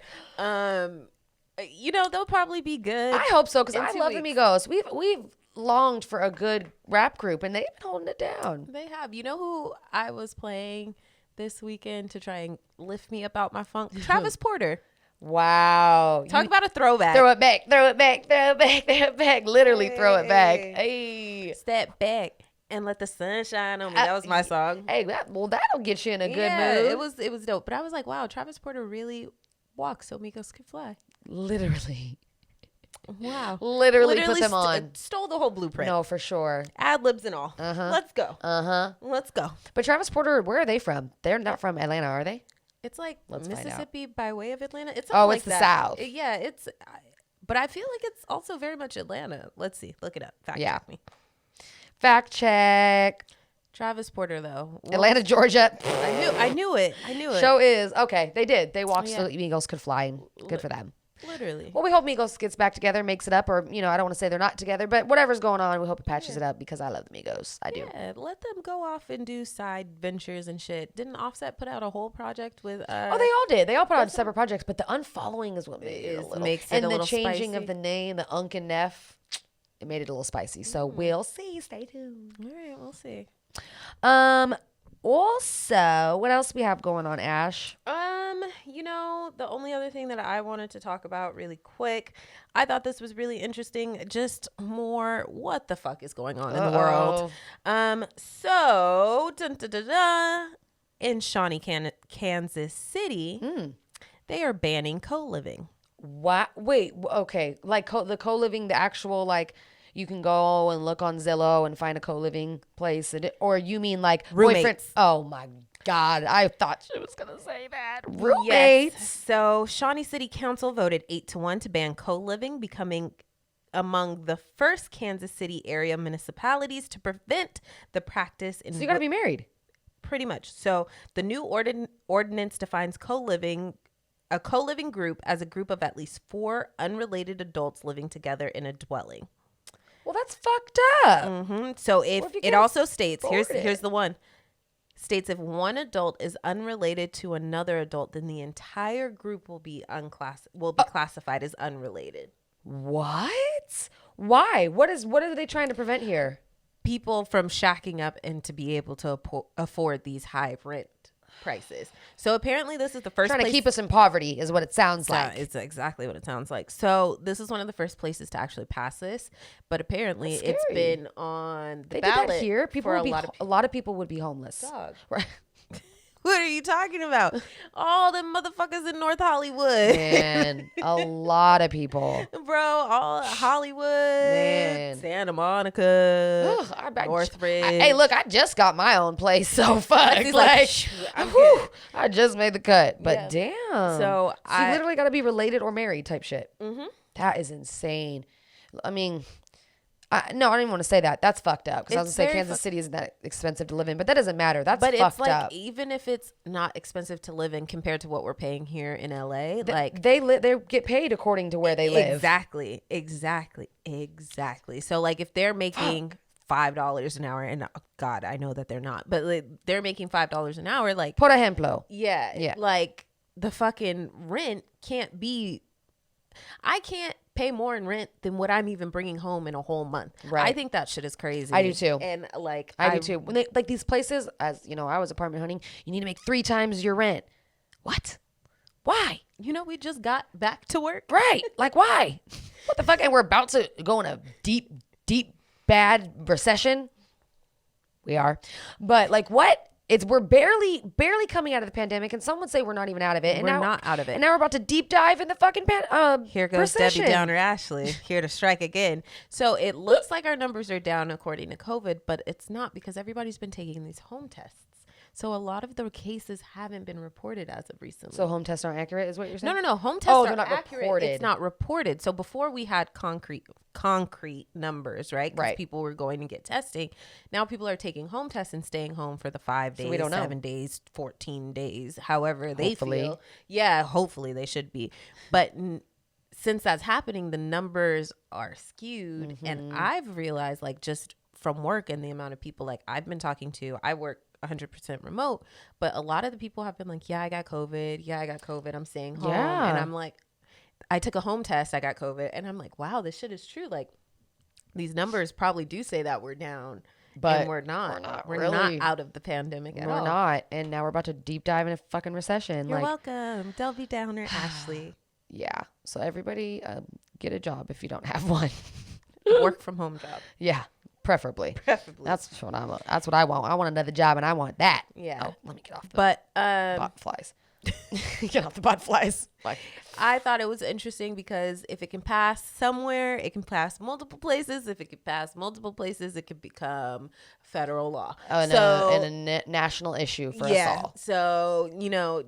they'll probably be good. I hope so, because in I 2 love weeks. Amigos. We've longed for a good rap group, and they've been holding it down. They have. You know who I was playing this weekend to try and lift me up out my funk? Travis Porter. Wow. Talk about a throwback. Throw it back, throw it back, throw it back, throw it back. Literally throw it back. Hey. Step back and let the sun shine on me. That was my song. Hey, that'll get you in a good mood. It was dope. But I was like, wow, Travis Porter really walks so Migos could fly. Literally. Wow. Literally put them on. Stole the whole blueprint. No, for sure. Ad libs and all. Let's go. Let's go. But Travis Porter, where are they from? They're not from Atlanta, are they? It's like Let's find out. Mississippi by way of Atlanta. It's Oh, like it's the that. South. Yeah, it's. But I feel like it's also very much Atlanta. Let's see. Look it up. Fact check me. Fact check. Travis Porter though. Atlanta, Georgia. I knew it. Show is okay. They did. They walked Yeah. so Migos could fly. And good for them. Literally. Well, we hope Migos gets back together, makes it up, or I don't want to say they're not together, but whatever's going on, we hope it patches it up because I love the Migos. I do. Yeah, let them go off and do side ventures and shit. Didn't Offset put out a whole project with? Oh, they all did. They all put on separate projects, but the unfollowing is what made it a little. Makes it and a the little changing spicy. of the name, the Unk and Neff, it made it a little spicy. So we'll see. Stay tuned. All right, we'll see. Also, what else we have going on, Ash? The only other thing that I wanted to talk about really quick, I thought this was really interesting. Just more, what the fuck is going on in the world? So, in Shawnee, Kansas City, they are banning co-living. What? Wait. Okay. Like the co-living, the actual you can go and look on Zillow and find a co-living place, or you mean like Roommates. boyfriend? Oh my God! I thought she was gonna say that. Roommates. Yes. So Shawnee City Council voted 8-1 to ban co-living, becoming among the first Kansas City area municipalities to prevent the practice. So you gotta be married. Pretty much. So the new ordinance defines a co-living group as a group of at least 4 unrelated adults living together in a dwelling. Well, that's fucked up. So if What if you it can't also states, afford here's it? the one. States if one adult is unrelated to another adult, then the entire group will be classified as unrelated. What? Why? What are they trying to prevent here? People from shacking up and to be able to afford these high rent prices. So apparently this is the first Trying place to keep us in poverty is what it sounds like. It's exactly what it sounds like. So this is one of the first places to actually pass this, but apparently it's scary. been on the They did ballot that here. People for would be, a a lot of people would be homeless. Dog. Right. What are you talking about? All them motherfuckers in North Hollywood. Man, a lot of people. Bro, all Hollywood, Man. Santa Monica, Ugh, I Northridge. hey, look, I just got my own place, so fuck. He's Like, I'm whew, good. I just made the cut, but Yeah. damn. So you literally got to be related or married type shit. That is insane. I mean, no, I don't even want to say that. That's fucked up because I was It's gonna say very Kansas City isn't that expensive to live in, but that doesn't matter. That's But fucked it's like up. even if it's not expensive to live in compared to what we're paying here in LA, They get paid according to where they live. Exactly. So like if they're making $5 an hour, and God, I know that they're not, but like, they're making $5 an hour, like Por ejemplo. yeah, like the fucking rent can't be. I can't pay more in rent than what I'm even bringing home in a whole month. Right. I think that shit is crazy. I do too. And like I do too. When they like these places, as you know, I was apartment hunting. You need to make 3 times your rent. What? Why? We just got back to work. Right? Like why? What the fuck? And we're about to go in a deep, bad recession. We are, but like what? We're barely coming out of the pandemic, and some would say we're not even out of it. And We're now, not out of it. And now we're about to deep dive in the fucking Here goes recession. Debbie Downer Ashley, here to strike again. So it looks like our numbers are down according to COVID, but it's not because everybody's been taking these home tests. So a lot of the cases haven't been reported as of recently. So home tests aren't accurate, is what you're saying? No. Home tests are they're not accurate. reported. It's not reported. So before we had concrete numbers, right? 'Cause Right. people were going to get testing. Now people are taking home tests and staying home for the 5 days, we don't know. 7 days, 14 days, however they Hopefully. feel. Yeah, hopefully they should be. But since that's happening, the numbers are skewed. And I've realized, like, just from work and the amount of people like I've been talking to, I work 100% remote, but a lot of the people have been like, yeah, I got COVID. I'm staying home. Yeah. And I'm like, I took a home test. I got COVID, and I'm like, wow, this shit is true. Like, these numbers probably do say that we're down, But and we're not. We're really. not out of the pandemic at We're all. not. And now we're about to deep dive in a fucking recession. You're like, welcome. Debbie Downer, Ashley. yeah. So everybody get a job if you don't have one. Work from home job. Yeah. Preferably. That's what that's what I want. I want another job and I want that. Yeah. Oh, let me get off the But bot flies. Get off the bot flies. Like, I thought it was interesting because if it can pass somewhere, it can pass multiple places. If it can pass multiple places, it could become federal law. and a national issue for us all. So,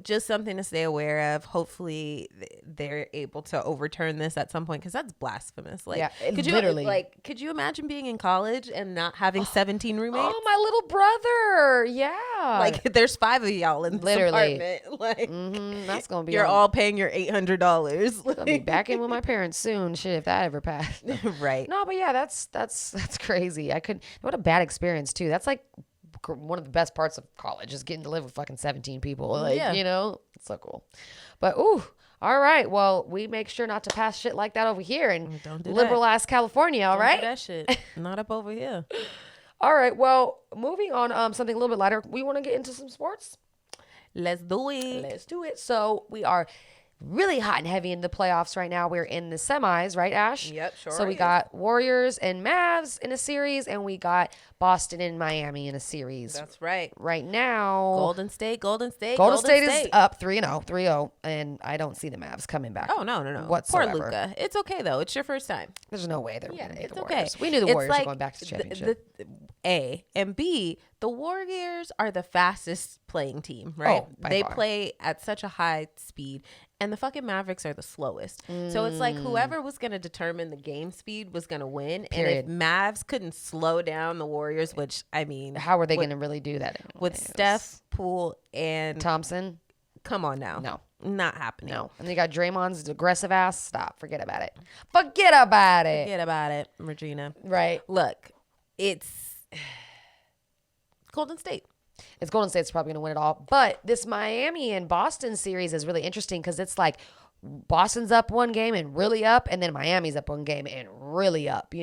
just something to stay aware of. Hopefully they're able to overturn this at some point because that's blasphemous. Like, Yeah, could you imagine being in college and not having 17 roommates? Oh, my little brother. Yeah. Like, there's 5 of y'all in this apartment. Like, that's going to be you're all paying your $800. I'll be back in with my parents soon. Shit, if that ever passed. Right. No, but yeah, that's crazy. What a bad experience too. That's like one of the best parts of college is getting to live with fucking 17 people. Like, it's so cool. But all right. Well, we make sure not to pass shit like that over here in liberal ass California. All right. Don't do that shit. Not up over here. All right. Well, moving on. Something a little bit lighter. We want to get into some sports. Let's do it. Let's do it. So we are really hot and heavy in the playoffs right now. We're in the semis, right, Ash? Yep, sure. So we got Warriors and Mavs in a series, and we got Boston and Miami in a series. That's right. Right now, Golden State is up 3-0, and I don't see the Mavs coming back. Oh, no. Whatsoever. Poor Luka. It's okay, though. It's your first time. There's no way they're going to beat It's the okay. Warriors. We knew the Warriors were going back to the championship. A. And B, the Warriors are the fastest playing team, right? They play at such a high speed. And the fucking Mavericks are the slowest. So it's like whoever was going to determine the game speed was going to win. Period. And if Mavs couldn't slow down the Warriors, which, I mean. How are they going to really do that anyways? With Steph, Poole, and Thompson? Come on now. No. Not happening. No. And they got Draymond's aggressive ass. Stop. Forget about it. Forget about it, Regina. Right. Look, it's Golden State. It's Golden State's probably going to win it all. But this Miami and Boston series is really interesting because it's like Boston's up one game and really up, and then Miami's up one game and really up,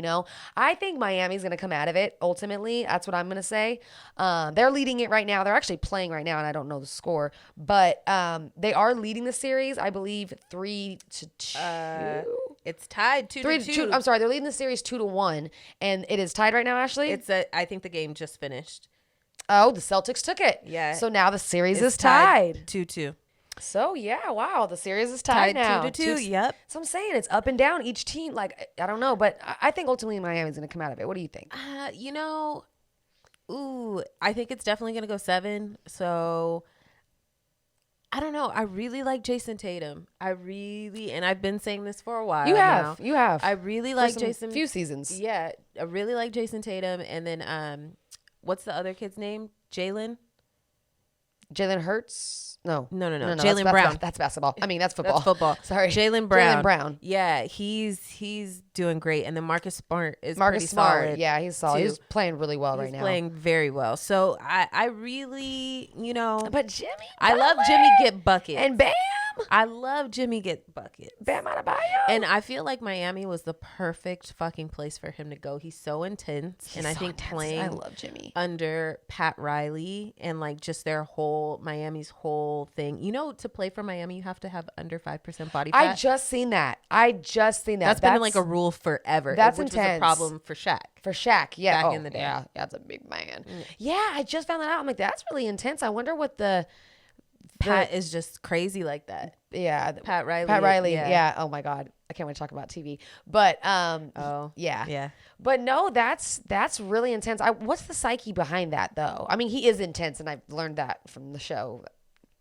I think Miami's going to come out of it ultimately. That's what I'm going to say. They're leading it right now. They're actually playing right now, and I don't know the score. But they are leading the series, I believe, 3-2. It's tied 2-2. I'm sorry. They're leading the series 2-1, and it is tied right now, Ashley? I think the game just finished. Oh, the Celtics took it. Yeah. So now the series is tied. 2-2. So, yeah, wow. The series is tied now. 2-2, yep. So I'm saying it's up and down each team. Like, I don't know, but I think ultimately Miami's going to come out of it. What do you think? I think it's definitely going to go 7. So, I don't know. I really like Jayson Tatum. And I've been saying this for a while now. You have. I really like Jayson. Few seasons. Yeah. I really like Jayson Tatum. And then, what's the other kid's name? Jalen Hurts? No. Jaylen Brown. That's basketball. I mean, that's football. That's football. Sorry. Jaylen Brown. Yeah. Yeah, he's doing great. And then Marcus Smart is pretty Smart. solid. Yeah, he's solid. Too. He's playing really well right now. He's playing very well. So I really, But Jimmy, I love Jimmy get buckets. And Bam. I love Jimmy get buckets. Bam Adebayo. And I feel like Miami was the perfect fucking place for him to go. He's so intense. I think playing I love Jimmy under Pat Riley and like just Miami's whole thing. To play for Miami, you have to have under 5% body fat. I just seen that. That's been like a rule forever. That's which intense. was a problem for Shaq. Yeah. Back in the day. Yeah, that's a big man. Yeah, I just found that out. I'm like, that's really intense. I wonder what Pat is just crazy like that. Yeah. Pat Riley. Yeah. Oh my God. I can't wait to talk about TV. But yeah. Yeah. But no, that's really intense. What's the psyche behind that though? I mean, he is intense, and I've learned that from the show.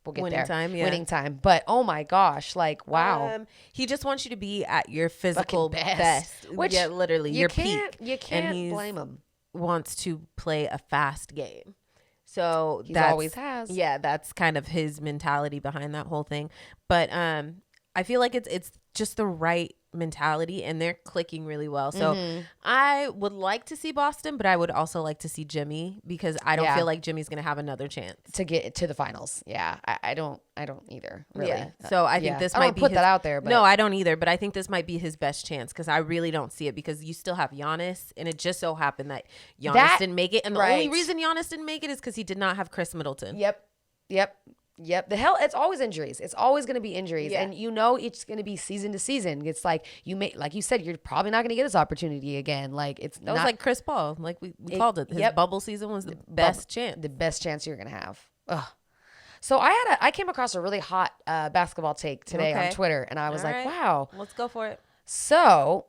We'll get Winning there. time, yeah. Winning time. But oh my gosh, like wow. He just wants you to be at your physical Fucking best. Which literally your peak. You can't blame him. Wants to play a fast game. So he always has. Yeah, that's kind of his mentality behind that whole thing. But I feel like it's just the right mentality, and they're clicking really well. So I would like to see Boston, but I would also like to see Jimmy, because I don't feel like Jimmy's going to have another chance to get to the finals. Yeah, I don't either. Really. Yeah. So I think this I might don't be put his, that out there. But no, I don't either. But I think this might be his best chance, because I really don't see it, because you still have Giannis, and it just so happened that Giannis didn't make it, and the only reason Giannis didn't make it is because he did not have Chris Middleton. Yep. The hell, it's always injuries. It's always going to be injuries. Yeah. And it's going to be season to season. It's like like you said, you're probably not going to get this opportunity again. Like was like Chris Paul. Like we called it. His bubble season was the best chance. The best chance you're going to have. Ugh. So I came across a really hot basketball take today on Twitter, and I was like, wow. Let's go for it. So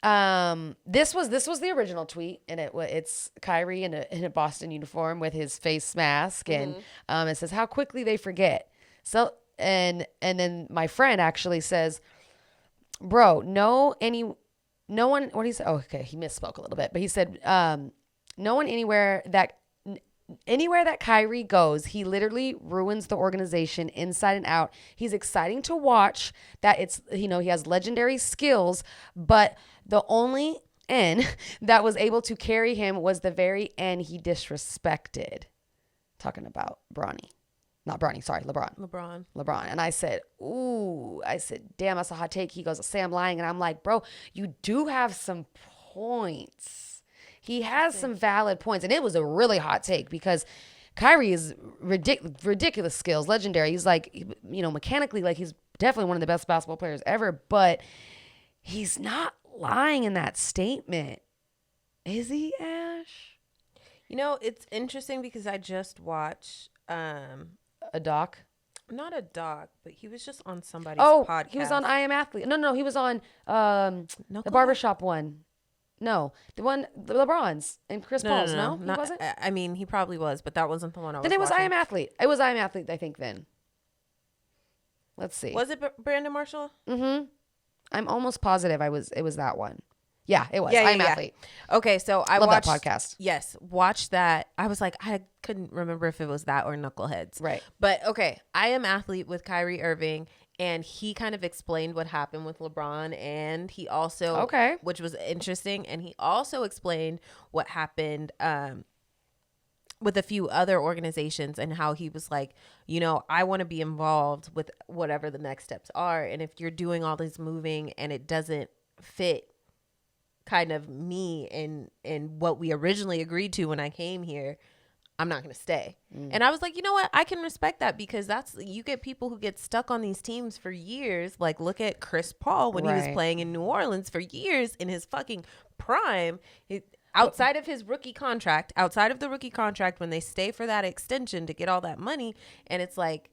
this was the original tweet, and it's Kyrie in a Boston uniform with his face mask, and it says how quickly they forget. So and then my friend actually says, bro, no one, what did he say? Oh, okay, he misspoke a little bit, but he said no one anywhere that Kyrie goes, he literally ruins the organization inside and out. He's exciting to watch, that it's, he has legendary skills, but the only end that was able to carry him was the very end he disrespected. Talking about LeBron. And I said, damn, that's a hot take. He goes, say I'm lying. And I'm like, bro, you do have some points. He has some valid points. And it was a really hot take, because Kyrie is ridiculous skills, legendary. He's like, mechanically, like he's definitely one of the best basketball players ever, but he's not lying in that statement. Is he, Ash? It's interesting, because I just watched a doc. Not a doc, but he was just on somebody's podcast. He was on I Am Athlete. No, he was on the barbershop one. No, the one, the LeBron's and Chris Paul's. No, he wasn't? I mean, he probably was, but that wasn't the one I was Then it was watching. I Am Athlete. It was I Am Athlete, I think, then. Let's see. Was it Brandon Marshall? Mm-hmm. I'm almost positive it was that one. Yeah, it was. I Am Athlete. Okay, so I love watched that podcast. Yes, watched that. I was like, I couldn't remember if it was that or Knuckleheads. Right. But okay, I Am Athlete with Kyrie Irving, and he kind of explained what happened with LeBron, and he also, which was interesting, and he also explained what happened with a few other organizations, and how he was like, I want to be involved with whatever the next steps are, and if you're doing all this moving and it doesn't fit kind of me and what we originally agreed to when I came here, I'm not going to stay. And I was like, you know what? I can respect that, because you get people who get stuck on these teams for years. Like, look at Chris Paul when he was playing in New Orleans for years in his fucking prime. Outside of the rookie contract, when they stay for that extension to get all that money, and it's like,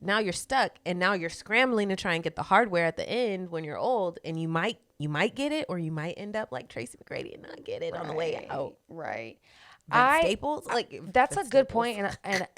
now you're stuck, and now you're scrambling to try and get the hardware at the end when you're old, and you might get it, or you might end up like Tracy McGrady and not get it on the way out. Right. Staples, that's a good point, and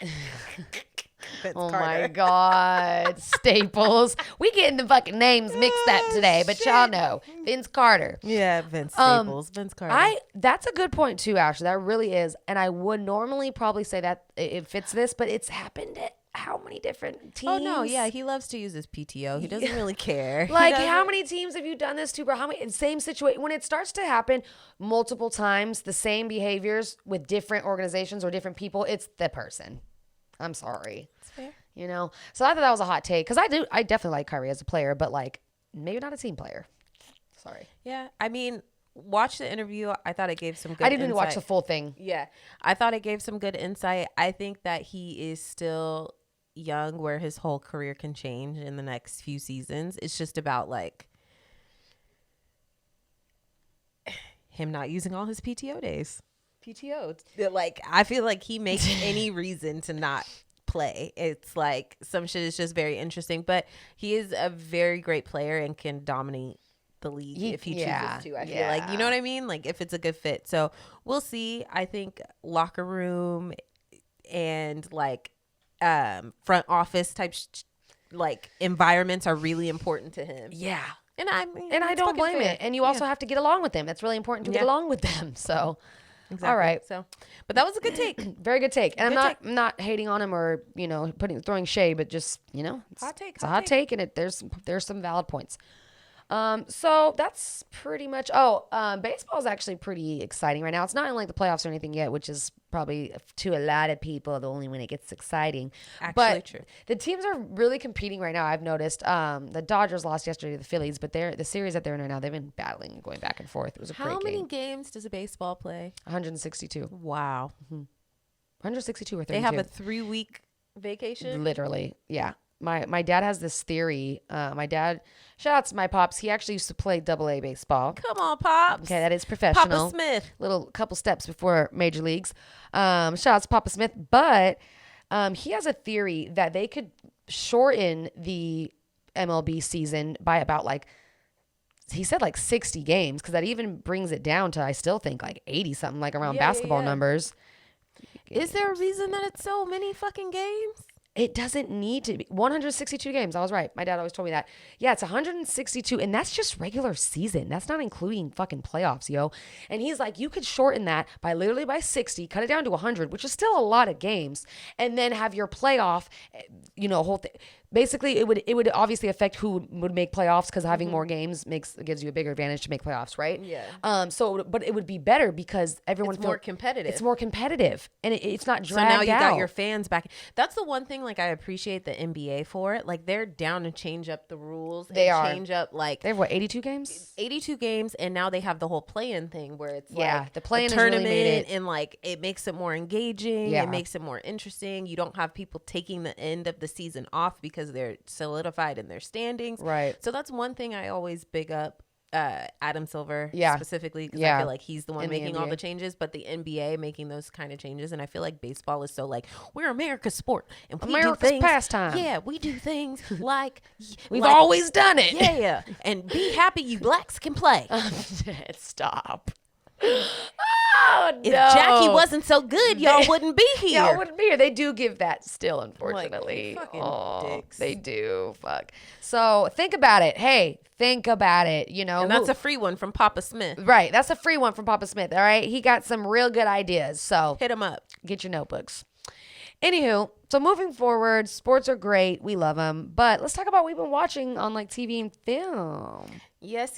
oh my God, Staples. We getting the fucking names mixed up today, but y'all know Vince Carter. Yeah, Vince Staples, Vince Carter. That's a good point too, Ashley. That really is, and I would normally probably say that it fits this, but it's happened at how many different teams? Oh no, yeah, he loves to use his PTO. He doesn't really care. Like, how many teams have you done this to, bro? How many same situation? When it starts to happen multiple times, the same behaviors with different organizations or different people, it's the person. I'm sorry. It's fair. So I thought that was a hot take, because I definitely like Kyrie as a player, but like maybe not a team player. Sorry. Yeah, I mean, watch the interview. I thought it gave some good I didn't insight. even watch the full thing. Yeah, I thought it gave some good insight. I think that he is still young, where his whole career can change in the next few seasons. It's just about like him not using all his PTO days. Like, I feel like he makes any reason to not play. It's like some shit is just very interesting, but he is a very great player and can dominate the league if he chooses to. I feel like, you know what I mean? Like, if it's a good fit. So we'll see. I think locker room and like front office type like environments are really important to him. Yeah. And I mean, and I don't blame it. And you also have to get along with them. That's really important to get along with them. So exactly. All right. So, but that was a good take. Very good take. And I'm not hating on him or, throwing shade, but just, hot take. It's a hot take, and there's some valid points. So that's pretty much. Baseball is actually pretty exciting right now. It's not in like the playoffs or anything yet, which is probably to a lot of people the only when it gets exciting. Actually, true. The teams are really competing right now. I've noticed. The Dodgers lost yesterday to the Phillies, but the series that they're in right now, they've been battling, going back and forth. It was a great game. How many games does a baseball play? 162. Wow. 162 or 32. They have a 3-week vacation. Literally, yeah. My dad has this theory. My dad, shout out to my pops. He actually used to play AA baseball. Come on, Pops. Okay, that is professional. Papa Smith. Little couple steps before major leagues. Shout out to Papa Smith. But he has a theory that they could shorten the MLB season by about he said 60 games, because that even brings it down to, I still think, 80 something, around basketball numbers. Is there a reason that it's so many fucking games? It doesn't need to be 162 games. I was right. My dad always told me that. Yeah, it's 162, and that's just regular season. That's not including fucking playoffs, yo. And he's like, you could shorten that by 60, cut it down to 100, which is still a lot of games, and then have your playoff, whole thing. Basically, it would obviously affect who would make playoffs, because having more games gives you a bigger advantage to make playoffs, right? Yeah. But it would be better because everyone's more competitive. It's more competitive, and it's not dragged So now you out. got your fans back. That's the one thing I appreciate the NBA for it. They're down to change up the rules. They are. Change up They have 82 games? 82 games, and now they have the whole play-in thing where it's the play-in tournament, has really made it. and it makes it more engaging. Yeah. It makes it more interesting. You don't have people taking the end of the season off because they're solidified in their standings. Right. So that's one thing I always big up Adam Silver specifically, because I feel like he's the one In the making all NBA. the changes, but the NBA making those kind of changes. And I feel like baseball is so we're America's sport, and we America's do things, pastime. Yeah, we do things We've always done it. yeah, and be happy you blacks can play. Stop. Oh, no. If Jackie wasn't so good, y'all wouldn't be here. Y'all wouldn't be here. They do give that still, unfortunately. Fucking dicks. They do. Fuck. So think about it. Hey, think about it. And that's a free one from Papa Smith. Right. That's a free one from Papa Smith. All right. He got some real good ideas. So Hit him up. get your notebooks. Anywho, so moving forward, sports are great. We love them. But let's talk about what we've been watching on TV and film. Yes.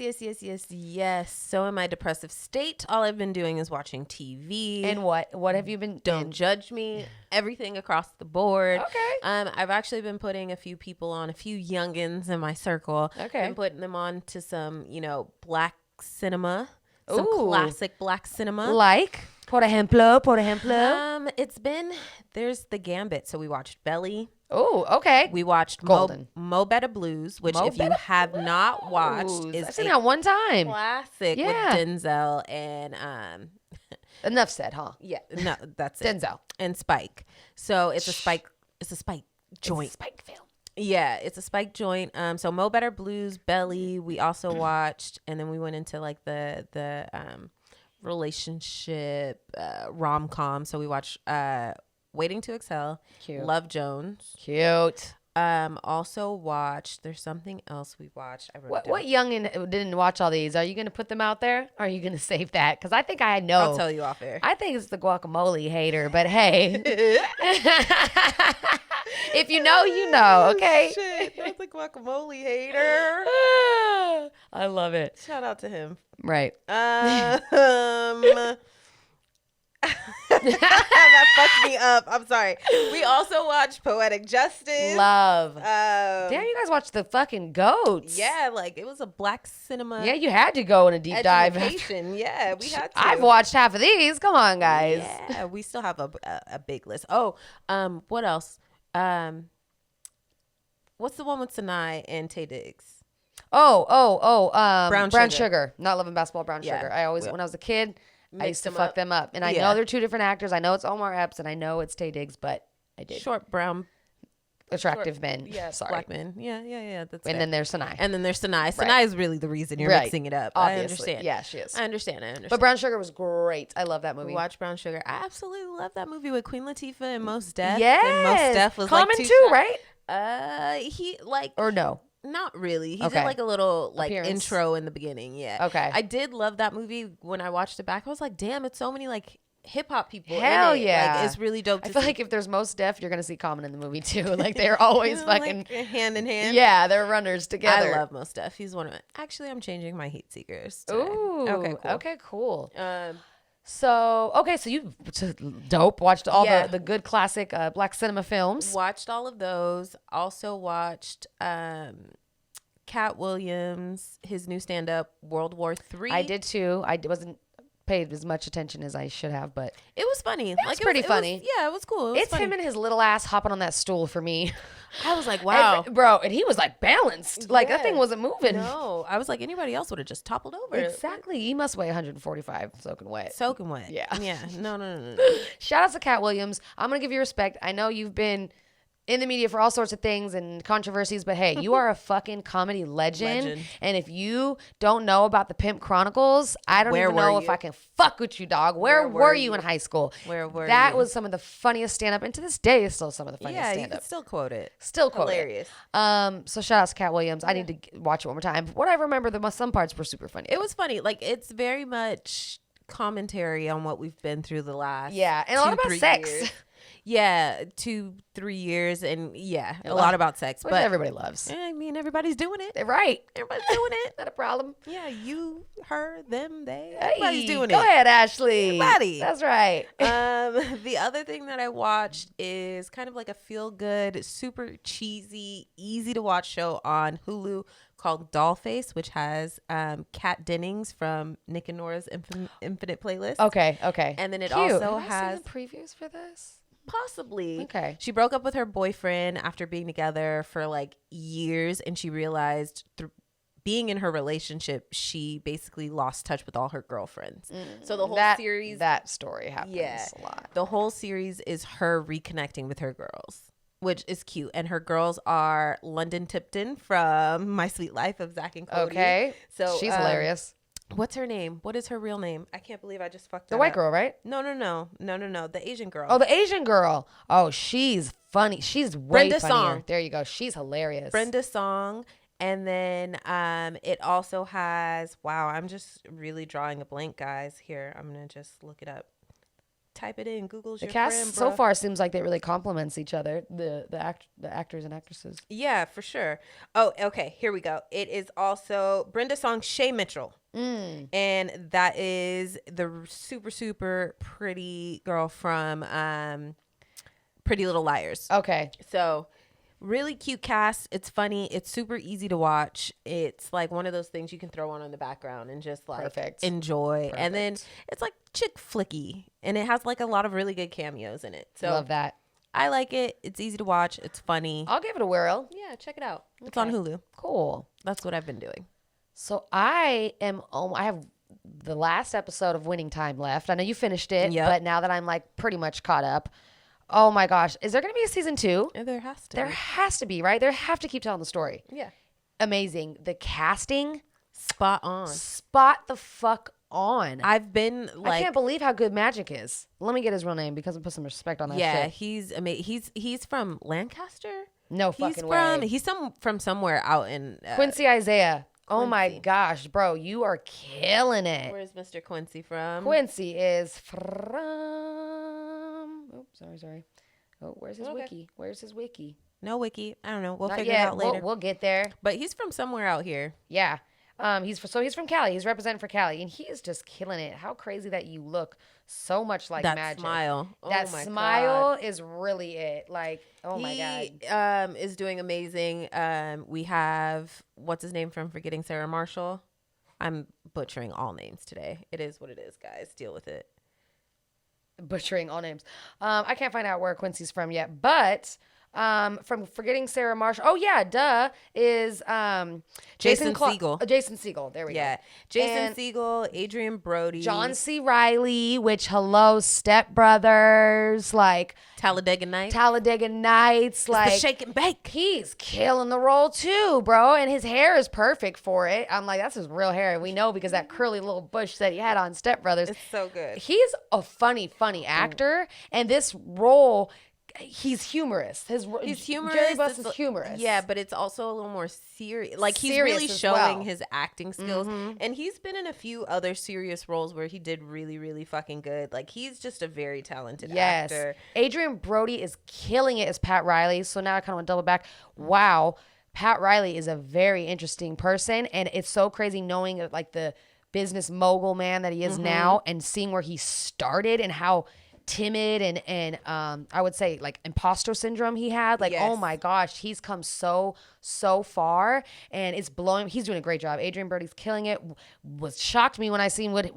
So in my depressive state, all I've been doing is watching TV. And what have you been Don't judge me. Everything across the board. Okay. I've actually been putting a few people on, a few youngins in my circle. Okay. Been putting them on to some, black cinema. Some Ooh. classic black cinema. Like, por ejemplo. There's the Gambit. So we watched Belly. Oh, okay. We watched Golden. Mo Better Blues, which if you Better have not watched is I've seen that one time. classic Yeah. with Denzel and Enough said, huh? yeah, no, that's it. Denzel. And Spike. So it's a Spike joint. Spike film. Yeah, it's a Spike joint. So Mo Better Blues, Belly, we also watched, and then we went into the relationship rom-com. So we watched Waiting to Excel, Cute. Love Jones. Cute. Also watched. There's something else we watched. I wrote it down. What youngin didn't watch all these? Are you gonna put them out there? Or are you gonna save that? Because I think I know. I'll tell you off air. I think it's the guacamole hater, but hey, if you know, you know. Okay. Shit, that's the guacamole hater. I love it. Shout out to him. Right. That fucked me up. I'm sorry. We also watched Poetic Justice. Love. Damn, you guys watched the fucking goats. Yeah, it was a black cinema. Yeah, you had to go in a deep dive. Education. Yeah, we had to. I've watched half of these. Come on, guys. Yeah, we still have a big list. Oh, what else? What's the one with Sinai and Tay Diggs? Brown Sugar. Sugar. Not Loving Basketball, Brown Yeah. Sugar. I always, when I was a kid, I used to them fuck up. them up. And I Yeah. know they're two different actors. I know it's Omar Epps and I know it's Tay Diggs, but I did. Short brown, Attractive men. yeah, Sorry. black men. Yeah. That's And fair. then there's Sinai. And then there's Sinai. Sinai is really the reason you're Right. mixing it up. Obviously. I understand. Yeah, she is. I understand. But Brown Sugar was great. I love that movie. We watched Brown Sugar. I absolutely love that movie with Queen Latifah and Mos Def. Yes. And Mos Def was Common two too, shots. right? He Or no? not really. He Okay. did a little Appearance. intro in the beginning. Yeah. Okay. I did love that movie. When I watched it back, I was like, damn, it's so many hip hop people. Hell in it. yeah. Like, it's really dope. I feel like if there's Mos Def, you're gonna see Common in the movie too. Like they're always fucking like, hand in hand. Yeah, they're runners together. I love Mos Def. He's one of my. Actually, I'm changing my heat seekers today. Ooh. Okay, cool. So you dope. Watched all Yeah. the good classic black cinema films. Watched all of those. Also watched Cat Williams, his new stand-up, World War III. I did too. I wasn't paid as much attention as I should have, but It was funny. was pretty funny. It was cool. It was it's funny. him and his little ass hopping on that stool for me. I was like, wow. Bro, and he was like balanced. Like that Yeah. thing wasn't moving. No, I was like, anybody else would have just toppled over. Exactly. He must weigh 145 soaking wet. Soaking wet. Yeah. Yeah. No. Shout out to Cat Williams. I'm going to give you respect. I know you've been in the media for all sorts of things and controversies, but hey, you are a fucking comedy legend. And if you don't know about the Pimp Chronicles, I don't even know if I can fuck with you, dog. Where were you in high school? Where were that you? was some of the funniest stand-up, and to this day is still some of the funniest Yeah, you stand-up. can still quote it. Still quote Hilarious. it. So shout out to Cat Williams. I need to watch it one more time. What I remember, some parts were super funny. It was funny. Like, it's very much commentary on what we've been through the last and a lot about 3 sex. years. Yeah, 2-3 years, and a lot about sex. Which But everybody loves. I mean, everybody's doing it. They're right. Everybody's doing it. Not a problem. Yeah, you, her, them, they. Everybody's doing it. Go ahead, Ashley. Everybody. That's right. The other thing that I watched is kind of like a feel-good, super cheesy, easy-to-watch show on Hulu called Dollface, which has Kat Dennings from Nick and Nora's Infinite Playlist. Okay. And then it Cute. also Have I has... seen the previews for this? Possibly. Okay. She broke up with her boyfriend after being together for like years, and she realized through being in her relationship, she basically lost touch with all her girlfriends. So the whole series... That story happens a lot. The whole series is her reconnecting with her girls, which is cute. And her girls are London Tipton from My Sweet Life of Zach and Cody. Okay. So she's hilarious. What's her name? What is her real name? I can't believe I just fucked The that white up. girl, right? No. The Asian girl. Oh, the Asian girl. Oh, she's funny. She's way Brenda funnier. Song. There you go. She's hilarious. Brenda Song. And then it also has, wow, I'm just really drawing a blank, guys. Here, I'm going to just look it up. Type it in. Google's The your cast friend, so bruh. far seems like they really complements each other. The actors and actresses. Yeah, for sure. Oh, okay. Here we go. It is also Brenda Song, Shay Mitchell. And that is the super, super pretty girl from Pretty Little Liars. Okay. So really cute cast. It's funny. It's super easy to watch. It's like one of those things you can throw on in the background and just like enjoy. And then it's like chick flicky, and it has like a lot of really good cameos in it. So Love that. I like it. It's easy to watch. It's funny. I'll give it a whirl. Yeah, check it out. It's on Hulu. Cool. That's what I've been doing. So I have the last episode of Winning Time left. I know you finished it, but now that I'm like pretty much caught up, oh my gosh, is there going to be a season 2? Yeah, there has to. There has to be, right? They have to keep telling the story. Yeah. Amazing. The casting, spot on. Spot the fuck on. I've been like, I can't believe how good Magic is. Let me get his real name because I put some respect on that. Yeah, shit. he's amazing. He's from Lancaster. No fucking way. He's from somewhere out in Quincy Isaiah. Oh my gosh, bro, you are killing it. Where's Mr. Quincy from? Quincy is from. Oh, sorry. Oh, where's his wiki? Where's his wiki? No wiki. I don't know. We'll Not figure yet. it out later. We'll get there. But he's from somewhere out here. Yeah. He's from Cali. He's representing for Cali, and he is just killing it. How crazy that you look so much like that Magic. Smile. That oh my smile God. is really it. Like, oh my He God. is doing amazing. We have what's his name from Forgetting Sarah Marshall. I'm butchering all names today. It is what it is, guys. Deal with it. Butchering all names. I can't find out where Quincy's from yet, but from Forgetting Sarah Marshall. Oh yeah, duh, is Jason Segel. Jason Segel. There we go. Jason Segel, Adrian Brody, John C. Reilly, which hello, Step Brothers, like Talladega Nights. Like the shake and bake. He's killing the role too, bro, and his hair is perfect for it. I'm like, that's his real hair. We know because that curly little bush that he had on Step Brothers. It's so good. He's a funny actor, and this role he's humorous. He's humorous. Jerry Buss is humorous. Yeah, but it's also a little more serious. Like, he's Serious really as showing well. his acting skills. And he's been in a few other serious roles where he did really, really fucking good. Like, he's just a very talented actor. Adrian Brody is killing it as Pat Riley. So now I kind of want to double back. Wow. Pat Riley is a very interesting person. And it's so crazy knowing like the business mogul man that he is now and seeing where he started and how timid and I would say like imposter syndrome he had. Like, oh my gosh, he's come so far and it's blowing. He's doing a great job. Adrian Brody's killing it. Was shocked me when I seen Wood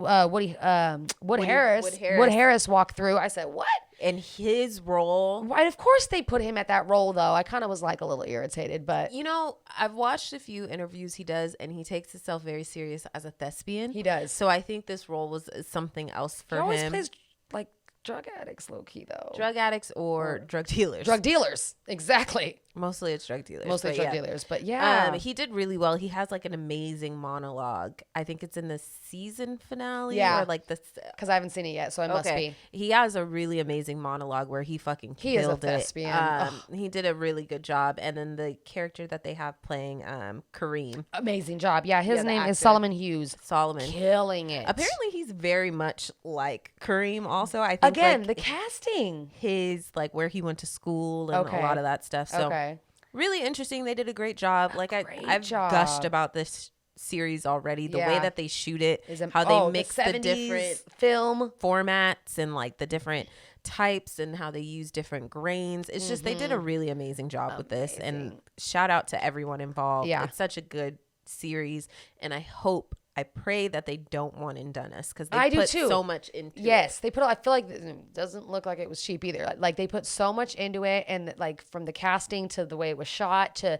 Harris walk through. I said, what? And his role. Right, of course they put him at that role though. I kind of was like a little irritated, but you know, I've watched a few interviews he does and he takes himself very serious as a thespian. He does. So I think this role was something else for him. He always plays like drug addicts low key though. Drug addicts or drug dealers. Drug dealers. Exactly. Mostly it's drug dealers. Mostly drug dealers, but yeah. He did really well. He has like an amazing monologue. I think it's in the season finale. Yeah. Or like the... Because I haven't seen it yet, so it must be. He has a really amazing monologue where he fucking killed it. He is a thespian. He did a really good job. And then the character that they have playing Kareem. Amazing job. Yeah, his name is Solomon Hughes. Solomon. Killing it. Apparently he's very much like Kareem also. I think again, like, the casting. His like where he went to school and a lot of that stuff. So really interesting. They did a great job. I've gushed about this series already. The way that they shoot it, how they mix the different film formats and like the different types and how they use different grains. It's just they did a really amazing job with this. And shout out to everyone involved. Yeah. It's such a good series. And I pray that they don't want and done us because they put so much into it. Yes, they put. I feel like it doesn't look like it was cheap either. Like they put so much into it, and like from the casting to the way it was shot to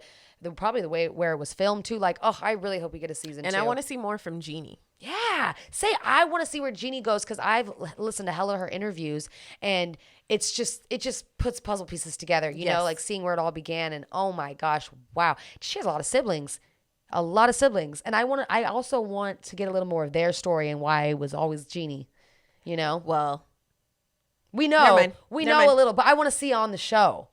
probably the way where it was filmed too. Like, oh, I really hope we get a season 2. And I want to see more from Jeannie. Yeah, I want to see where Jeannie goes because I've listened to hella of her interviews, and it just puts puzzle pieces together. You know, like seeing where it all began, and oh my gosh, wow, she has a lot of siblings. And I also want to get a little more of their story and why it was always Jeannie, you know? Well, we know a little, but I want to see on the show,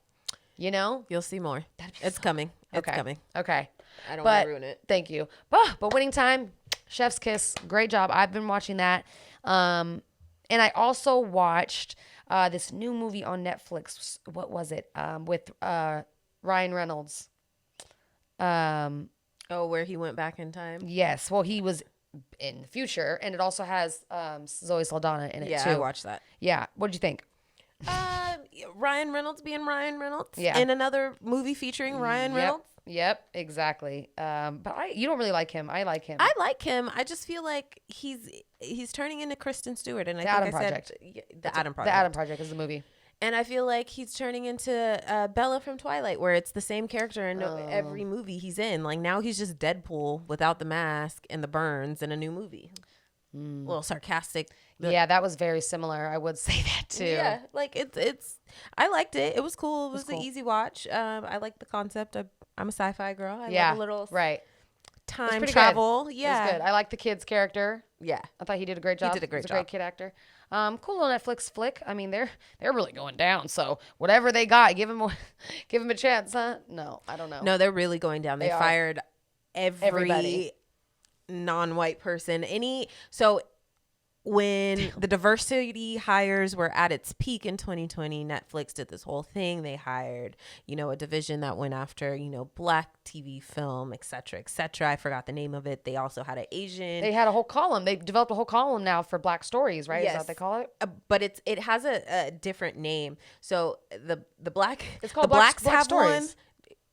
you know? You'll see more. It's coming. It's coming. Okay. I don't want to ruin it. Thank you. But Winning Time, Chef's Kiss, great job. I've been watching that. And I also watched this new movie on Netflix. What was it? With Ryan Reynolds. Oh, where he went back in time? Yes. Well, he was in the future, and it also has Zoe Saldana in it, too. Yeah, I watched that. Yeah. What did you think? Ryan Reynolds being Ryan Reynolds. Yeah. In another movie featuring Ryan Reynolds. Yep, exactly. But you don't really like him. I like him. I like him. I just feel like he's turning into Kristen Stewart. And The Adam Project is the movie. And I feel like he's turning into Bella from Twilight, where it's the same character in every movie he's in. Like now he's just Deadpool without the mask and the burns in a new movie. A little sarcastic. Yeah, that was very similar. I would say that too. Yeah, like it's. I liked it. It was cool. It was an easy watch. I like the concept. I'm a sci-fi girl. I love a little time travel. Good. Yeah, it was good. I like the kid's character. Yeah, I thought he did a great job. He did a great job. He's a great kid actor. Cool little Netflix flick. I mean, they're really going down. So whatever they got, give him a chance, huh? No, I don't know. No, they're really going down. They fired everybody. Non-white person. When the diversity hires were at its peak in 2020, Netflix did this whole thing. They hired, a division that went after, black TV film, et cetera, et cetera. I forgot the name of it. They also had an Asian. They had a whole column. They developed a whole column now for Black Stories, right? Yes. Is that what they call it? But it has a different name. So the black, it's called the blacks Black have Stories. one.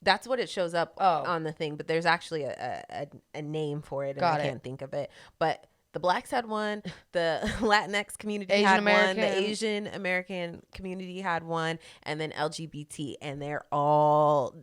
That's what it shows up on the thing. But there's actually a name for it, and I can't think of it. But the blacks had one, the Latinx community had one, the Asian American community had one, and then LGBT, and they're all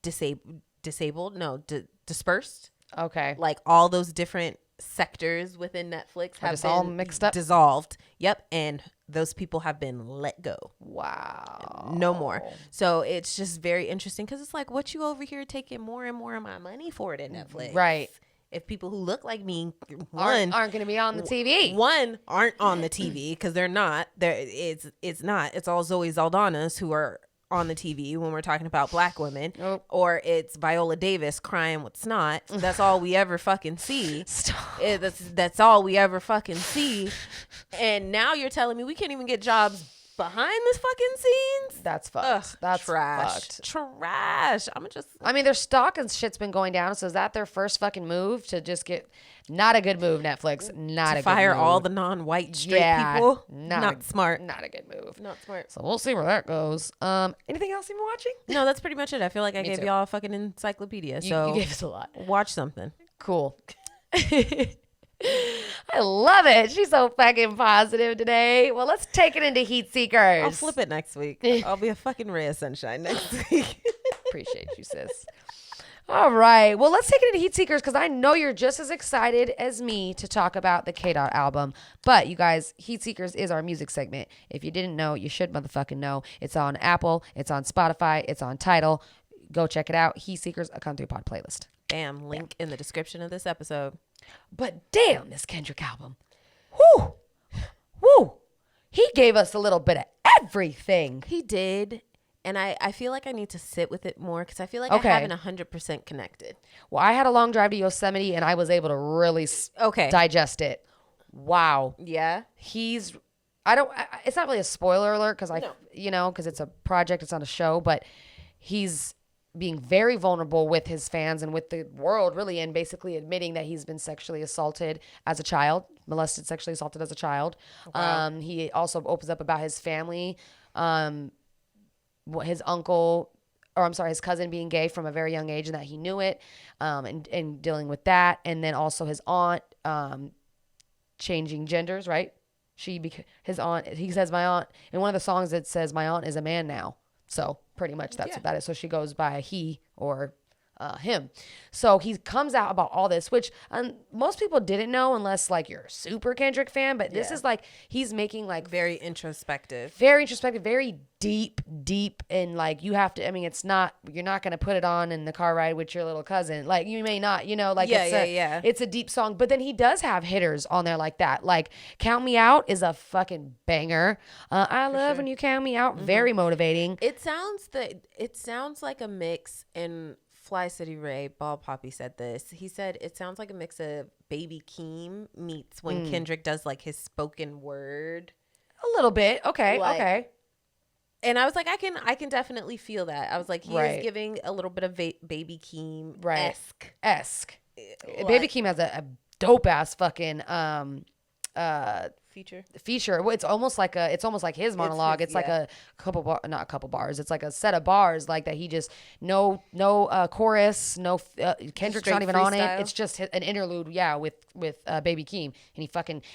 dispersed. Okay. Like all those different sectors within Netflix have been all mixed up, dissolved. Yep, and those people have been let go. Wow. No more. So it's just very interesting because it's like, what you over here taking more and more of my money for it in Netflix? Right. If people who look like me aren't going to be on the TV. Aren't on the TV because they're not. It's not. It's all Zoe Saldana's who are on the TV when we're talking about black women, Nope. or it's Viola Davis crying with snot. That's all we ever fucking see. That's all we ever fucking see. And now you're telling me we can't even get jobs behind this fucking scenes? That's fucked. Ugh, That's trash. fucked. Trash. I mean, their stock and shit's been going down. So is that their first fucking move to just get? Not a good move, Netflix. Not a fire good move. all the non-white straight people. Not smart. Not a good move. Not smart. So we'll see where that goes. Anything else you've been watching? No, that's pretty much it. I feel like I Me gave too. y'all a fucking encyclopedia. So You gave us a lot. watch something. Cool. I love it. She's so fucking positive today. Well, let's take it into Heat Seekers. I'll flip it next week. I'll be a fucking ray of sunshine next week. Appreciate you, sis. All right. Well, let's take it into Heat Seekers because I know you're just as excited as me to talk about the K-Dot album. But you guys, Heat Seekers is our music segment. If you didn't know, you should motherfucking know. It's on Apple. It's on Spotify. It's on Tidal. Go check it out. Heat Seekers, a Country Pod playlist. Bam. Link in the description of this episode. But damn, this Kendrick album. Whoo. Woo. He gave us a little bit of everything. He did. And I feel like I need to sit with it more because I feel like Okay. I haven't 100% connected. Well, I had a long drive to Yosemite and I was able to really digest it. Wow. Yeah. It's not really a spoiler alert because because it's a project, it's on a show, but he's being very vulnerable with his fans and with the world really, and basically admitting that he's been sexually assaulted as a child, sexually assaulted as a child. Wow. He also opens up about his family, his his cousin being gay from a very young age and that he knew it, and dealing with that. And then also his aunt, changing genders, right? His aunt, he says my aunt, in one of the songs it says my aunt is a man now. So pretty much that's what that is. So she goes by he or him. So he comes out about all this, which most people didn't know unless like you're a super Kendrick fan. But this is like he's making like Very introspective. very deep, and like you have to. I mean, you're not gonna put it on in the car ride with your little cousin. Like you may not, It's a deep song, but then he does have hitters on there like that. Like "Count Me Out" is a fucking banger. I love when you count me out. Mm-hmm. Very motivating. It sounds like a mix, and Fly City Ray, Ball Poppy said this. He said it sounds like a mix of Baby Keem meets when Kendrick does like his spoken word. A little bit. Okay. Okay. And I was like, I can definitely feel that. I was like, he is giving a little bit of Baby Keem esque. Baby Keem has a dope ass fucking feature. It's almost like his monologue. It's like a couple not a couple bars. It's like a set of bars like that. He just no chorus, no Kendrick's Straight not even freestyle. on it. It's just an interlude, with Baby Keem,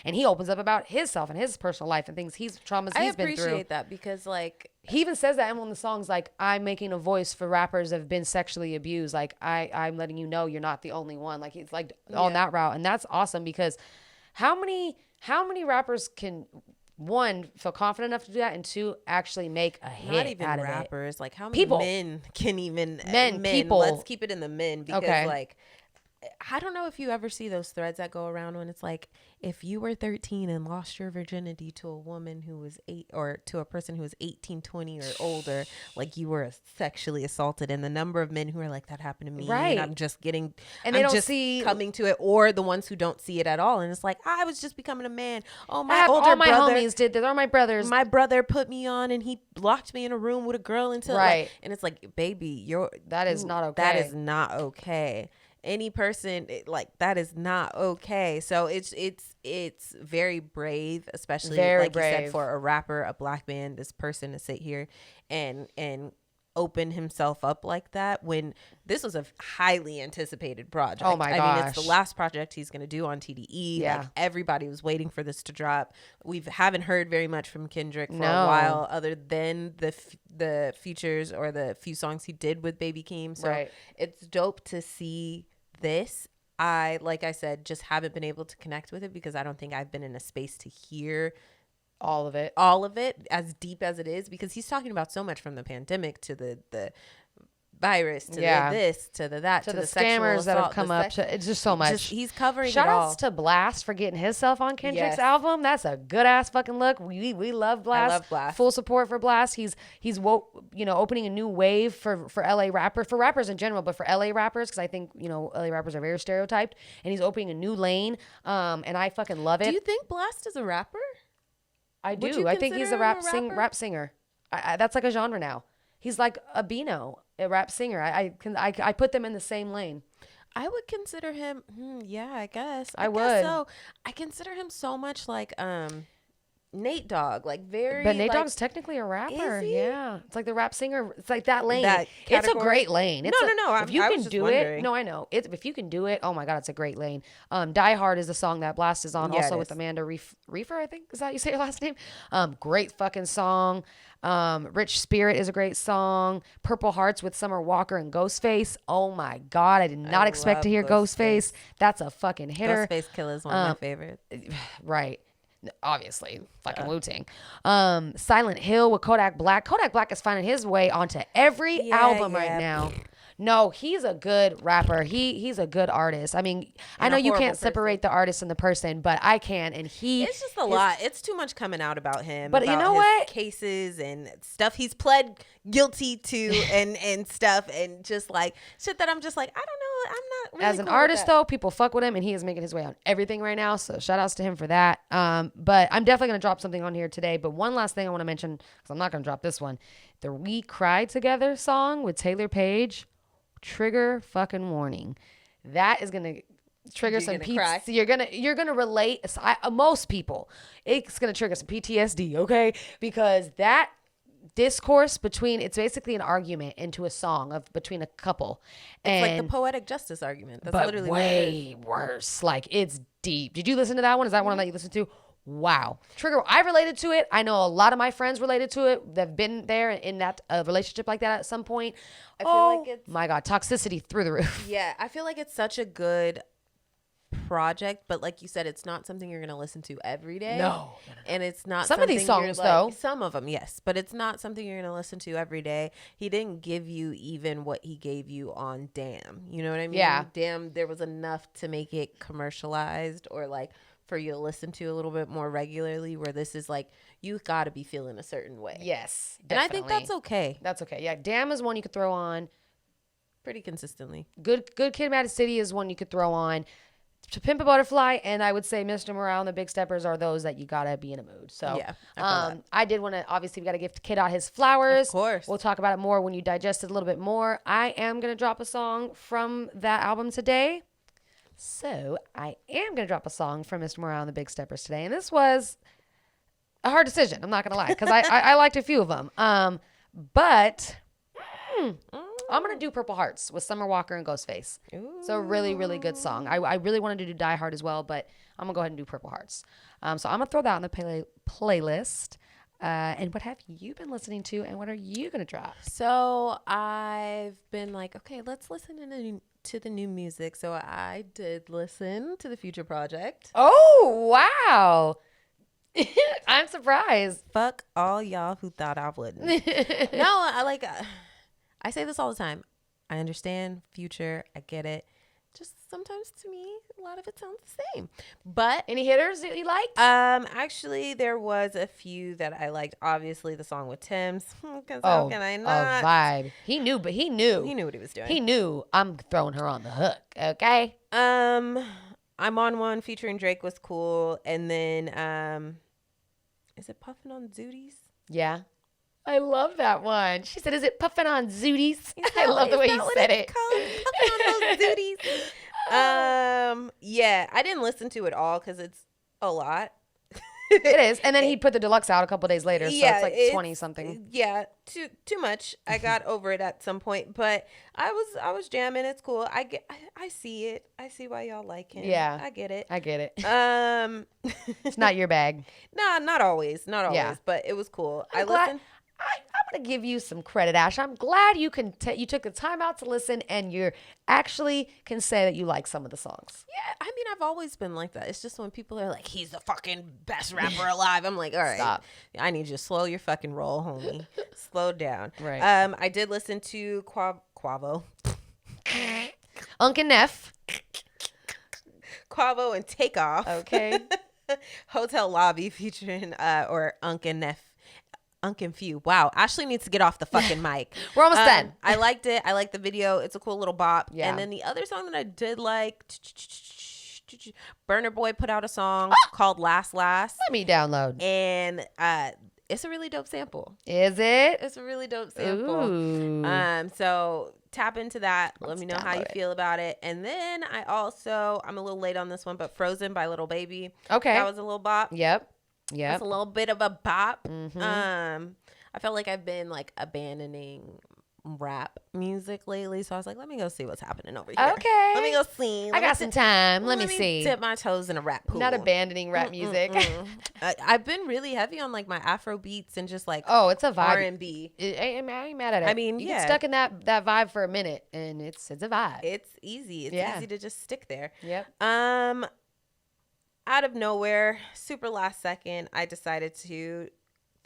and he opens up about himself and his personal life and things traumas he's been through. I appreciate that because like he even says that in one of the songs, like I'm making a voice for rappers that have been sexually abused. Like I'm letting you know you're not the only one. Like it's like on that route, and that's awesome because how many rappers can, one, feel confident enough to do that, and two, actually make a hit not even out of rappers. It? Like how many men can even people? Let's keep it in the men because like I don't know if you ever see those threads that go around when it's like if you were 13 and lost your virginity to a woman who was 8 or to a person who was 18, 20 or older, like you were sexually assaulted, and the number of men who are like that happened to me, right? And I'm just getting, and they don't see coming to it, or the ones who don't see it at all, and it's like I was just becoming a man. Oh my all my brother, homies did this. All my brothers. My brother put me on, and he locked me in a room with a girl until right. And it's like, baby, that is not okay. That is not okay. Any person like that is not okay. So it's very brave, especially very like brave. You said, for a rapper, a black man, this person to sit here and open himself up like that when this was a highly anticipated project. Oh my gosh. I mean, it's the last project he's going to do on TDE. Yeah. Like everybody was waiting for this to drop. We haven't heard very much from Kendrick for No. a while other than the features or the few songs he did with Baby Keem. So right. It's dope to see this. I, like I said, just haven't been able to connect with it because I don't think I've been in a space to hear all of it as deep as it is, because he's talking about so much from the pandemic to the virus to Yeah. the this to the that to the sexual scammers that have assault, come the up. sex- To, it's just so much. he's covering Shout it all. outs to Blast for getting himself on Kendrick's Yes. album. That's a good ass fucking look. We love Blast. love Blast. Full support for Blast. He's opening a new wave for LA for rappers in general, but for LA rappers, because I think LA rappers are very stereotyped, and he's opening a new lane. And I fucking love it. Do you think Blast is a rapper? I Would do. you I think he's a consider him a rapper? rap singer. That's like a genre now. He's like a Beano, a rap singer. I put them in the same lane. I would consider him. Yeah, I guess. I guess would. So I consider him so much like Nate Dogg, like very. But Nate like, Dogg's technically a rapper. Is he? Yeah. It's like the rap singer. It's like that lane. That It's a category? great lane. It's No. If you I can was just do it. wondering. No, I know. If you can do it, oh my God, it's a great lane. Die Hard is the song that Blast is on, Yeah, also it with is. Amanda Reefer, I think. Is that how you say her last name? Great fucking song. Rich Spirit is a great song. Purple Hearts with Summer Walker and Ghostface. Oh my God, I did not expect to love hear Ghostface. Ghostface. That's a fucking hitter. Ghostface Killah is one of my favorites. Right. Obviously, fucking Wu-Tang. Silent Hill with Kodak Black. Kodak Black is finding his way onto every album right now. No, he's a good rapper. He's a good artist. I mean, I know you horrible can't separate the artist and the person, but I can. And It's just a lot. It's too much coming out about him. But you about know his what? Cases and stuff he's pled guilty to and stuff and just like shit that I'm just like, I don't know. I'm not really as an cool with artist, that. though, people fuck with him, and he is making his way on everything right now. So shout outs to him for that. But I'm definitely gonna drop something on here today. But one last thing I want to mention, because I'm not gonna drop this one, the "We Cry Together" song with Taylor Page. Trigger fucking warning. That is gonna trigger some cry? You're gonna relate. Most people, it's gonna trigger some PTSD. Okay, because that discourse it's basically an argument into a song between a couple. It's like And the poetic justice argument. That's but literally what it is. way worse. Like, it's deep. Did you listen to that one? Is that one that you listened to? Wow. Trigger. I related to it. I know a lot of my friends related to it. They've been there in that relationship like that at some point. I feel like it's my God, toxicity through the roof. Yeah, I feel like it's such a good project, but like you said, it's not something you're gonna listen to every day. No. And it's not Some of these something you're songs, like- though. Some of them, yes, but it's not something you're gonna listen to every day. He didn't give you even what he gave you on Damn. You know what I mean? Yeah. Damn, there was enough to make it commercialized or like for you to listen to a little bit more regularly, where this is like you gotta be feeling a certain way. Yes. And I think that's definitely. okay. That's okay. Yeah. Damn is one you could throw on. Pretty consistently. Good Kid, Mad City is one you could throw on. To Pimp a Butterfly, and I would say Mr. Morale and the Big Steppers are those that you gotta be in a mood. So Yeah, I feel that. I did want to, obviously we gotta give Kid out his flowers. Of course. We'll talk about it more when you digest it a little bit more. I am gonna drop a song from that album today. So I am gonna drop a song from Mr. Morale and the Big Steppers today. And this was a hard decision, I'm not gonna lie, because I liked a few of them. But I'm going to do Purple Hearts with Summer Walker and Ghostface. It's a really, really good song. I really wanted to do Die Hard as well, but I'm going to go ahead and do Purple Hearts. So I'm going to throw that on the playlist. And what have you been listening to, and what are you going to drop? So I've been like, okay, let's listen to the new music. So I did listen to the Future Project. Oh, wow. I'm surprised. Fuck all y'all who thought I wouldn't. No, I say this all the time. I understand Future. I get it. Just sometimes to me, a lot of it sounds the same. But Any hitters that you liked? actually, there was a few that I liked. Obviously, the song with Tim's. Because how can I not? A vibe. He knew, but he knew. He knew what he was doing. He knew I'm throwing her on the hook, okay? I'm on one featuring Drake was cool, and then is it Puffin' on Zooties? Yeah. I love that one. She said, is it puffing on zooties? I love the way you said it. Puffin' on those Zooties. Yeah, I didn't listen to it all because it's a lot. It is. And then he put the deluxe out a couple days later, so Yeah, it's like 20 something. Yeah, too much. I got over it at some point, but I was jamming. It's cool. I see it. I see why y'all like him. Yeah. I get it. I get it. It's not your bag. Nah, not always, Yeah. but it was cool. I'm going to give you some credit, Ash. I'm glad you you took the time out to listen, and you actually can say that you like some of the songs. Yeah, I mean, I've always been like that. It's just when people are like, he's the fucking best rapper alive. I'm like, all right, Stop. I need you to slow your fucking roll, homie. Slow down. Right. I did listen to Quavo. Uncle Neff. Quavo and Takeoff. Okay. Hotel Lobby featuring or Uncle Neff. Uncle Few. Wow. Ashley needs to get off the fucking mic. We're almost done. I liked it. I liked the video. It's a cool little bop. Yeah. And then the other song that I did like, Burner Boy put out a song called Last Last. Let me download. And it's a really dope sample. Is it? It's a really dope sample. Ooh. So tap into that. Let me know how you download it. feel about it. And then I'm a little late on this one, but Frozen by Lil Baby. Okay. That was a little bop. Yep. That's a little bit of a bop. Mm-hmm. I felt like I've been like abandoning rap music lately, so I was like, let me go see what's happening over here. Okay. Let me go see. I got some time. Let me see. Dip my toes in a rap pool. Not abandoning rap music. I've been really heavy on like my Afro beats and just like Oh, it's a vibe. R&B. I ain't mad at it. I mean, you yeah. get stuck in that vibe for a minute, and it's a vibe. It's easy. It's Yeah. easy to just stick there. Yep. Out of nowhere, super last second, I decided to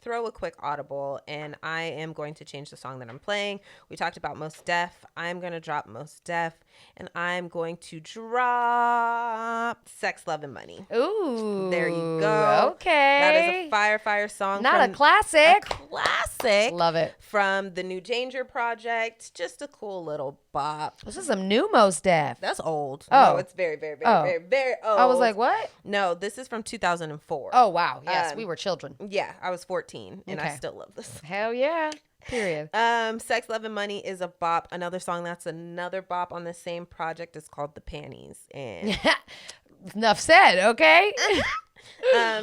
throw a quick audible, and I am going to change the song that I'm playing. We talked about Most Def. I'm going to drop Most Def, and I'm going to drop Sex, Love, and Money. Ooh. There you go. Okay. That is a fire song. Not from a classic. Classic. Love it. From the New Danger Project. Just a cool little bop. This is some new Most Def. That's old. Oh. No, it's very, very, very, Oh. very, very old. I was like, what? No, this is from 2004. Oh, wow. Yes, we were children. Yeah, I was 14, and I Okay. still love this. Hell yeah. Period. Sex, Love, and Money is a bop. Another song that's another bop on the same project is called The Panties. And Enough said, okay?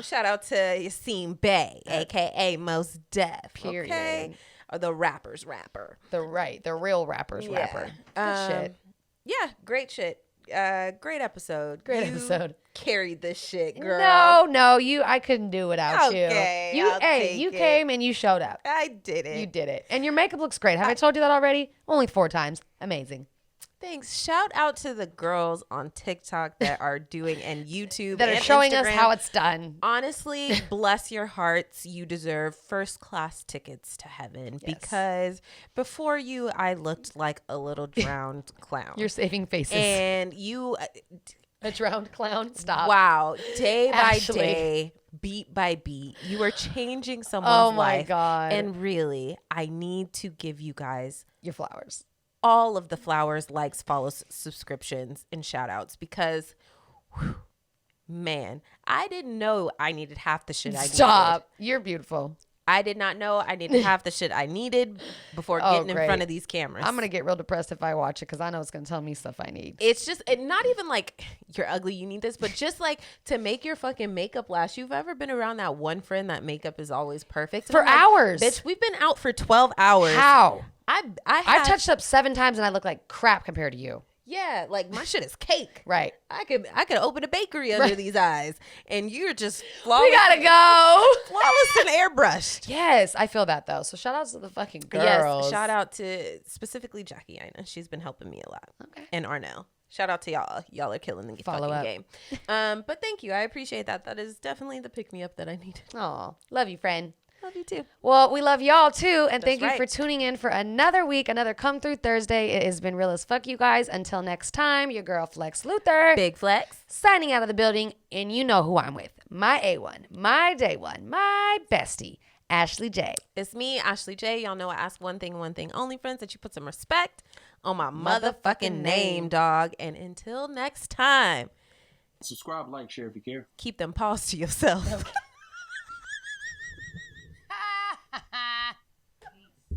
shout out to Yassine Bey, a.k.a. Most Def. Period. Okay? Or the rapper's rapper. The real rapper's rapper. Good shit. Yeah, great shit. Great episode. Great You episode. Carried this shit, girl. No, I couldn't do without Okay, you. I'll take You it. came and you showed up. I did it. You did it. And your makeup looks great. Have I told you that already? Only 4 times. Amazing. Thanks. Shout out to the girls on TikTok that are doing and YouTube That are and showing us Instagram. how it's done. Honestly, bless your hearts. You deserve first class tickets to heaven because before you, I looked like a little drowned clown. You're saving faces. And you, A drowned clown? Stop. wow, day by Ashley. day, beat by beat, you are changing Oh someone's my life. God. And really, I need to give you guys Your flowers. all of the flowers, likes, follows, subscriptions, and shout outs because, whew, man, I didn't know I needed half the shit I needed. Stop. You're beautiful. I did not know I needed half the shit I needed before Oh, getting in great. front of these cameras. I'm going to get real depressed if I watch it because I know it's going to tell me stuff I need. It's just, and not even like you're ugly, you need this, but just like to make your fucking makeup last. You've ever been around that one friend that makeup is always perfect? And For I'm like, hours. Bitch, we've been out for 12 hours. How? I've I've touched up 7 times and I look like crap compared to you. Yeah, like my shit is cake. Right. I could open a bakery under these eyes, and you're just flawless. We gotta go. Flawless and airbrushed. Yes, I feel that though. So shout outs to the fucking girls. Yes, shout out to specifically Jackie Ina. She's been helping me a lot. Okay. And Arnell. Shout out to y'all. Y'all are killing the Follow fucking up. game. But thank you. I appreciate that. That is definitely the pick me up that I need. Aw, love you, friend. Love you too. Well, we love y'all too. And thank you right. for tuning in for another week, another Come Through Thursday. It has been real as fuck, you guys. Until next time, your girl fLexx Luther. Big flex. Signing out of the building. And you know who I'm with. My A1, my day one, my bestie, Ashlijaayy. It's me, Ashlijaayy. Y'all know I ask one thing only, friends, that you put some respect on my motherfucking name, dog. And until next time, Subscribe, like, share if you care. keep them paws to yourself.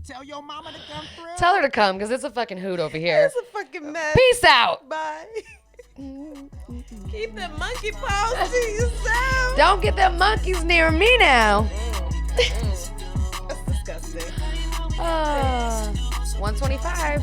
Tell your mama to come through. Tell her to come because it's a fucking hoot over here. It's a fucking mess. Peace out. Bye. Keep the monkey paws to yourself. Don't get them monkeys near me now. That's disgusting. 125.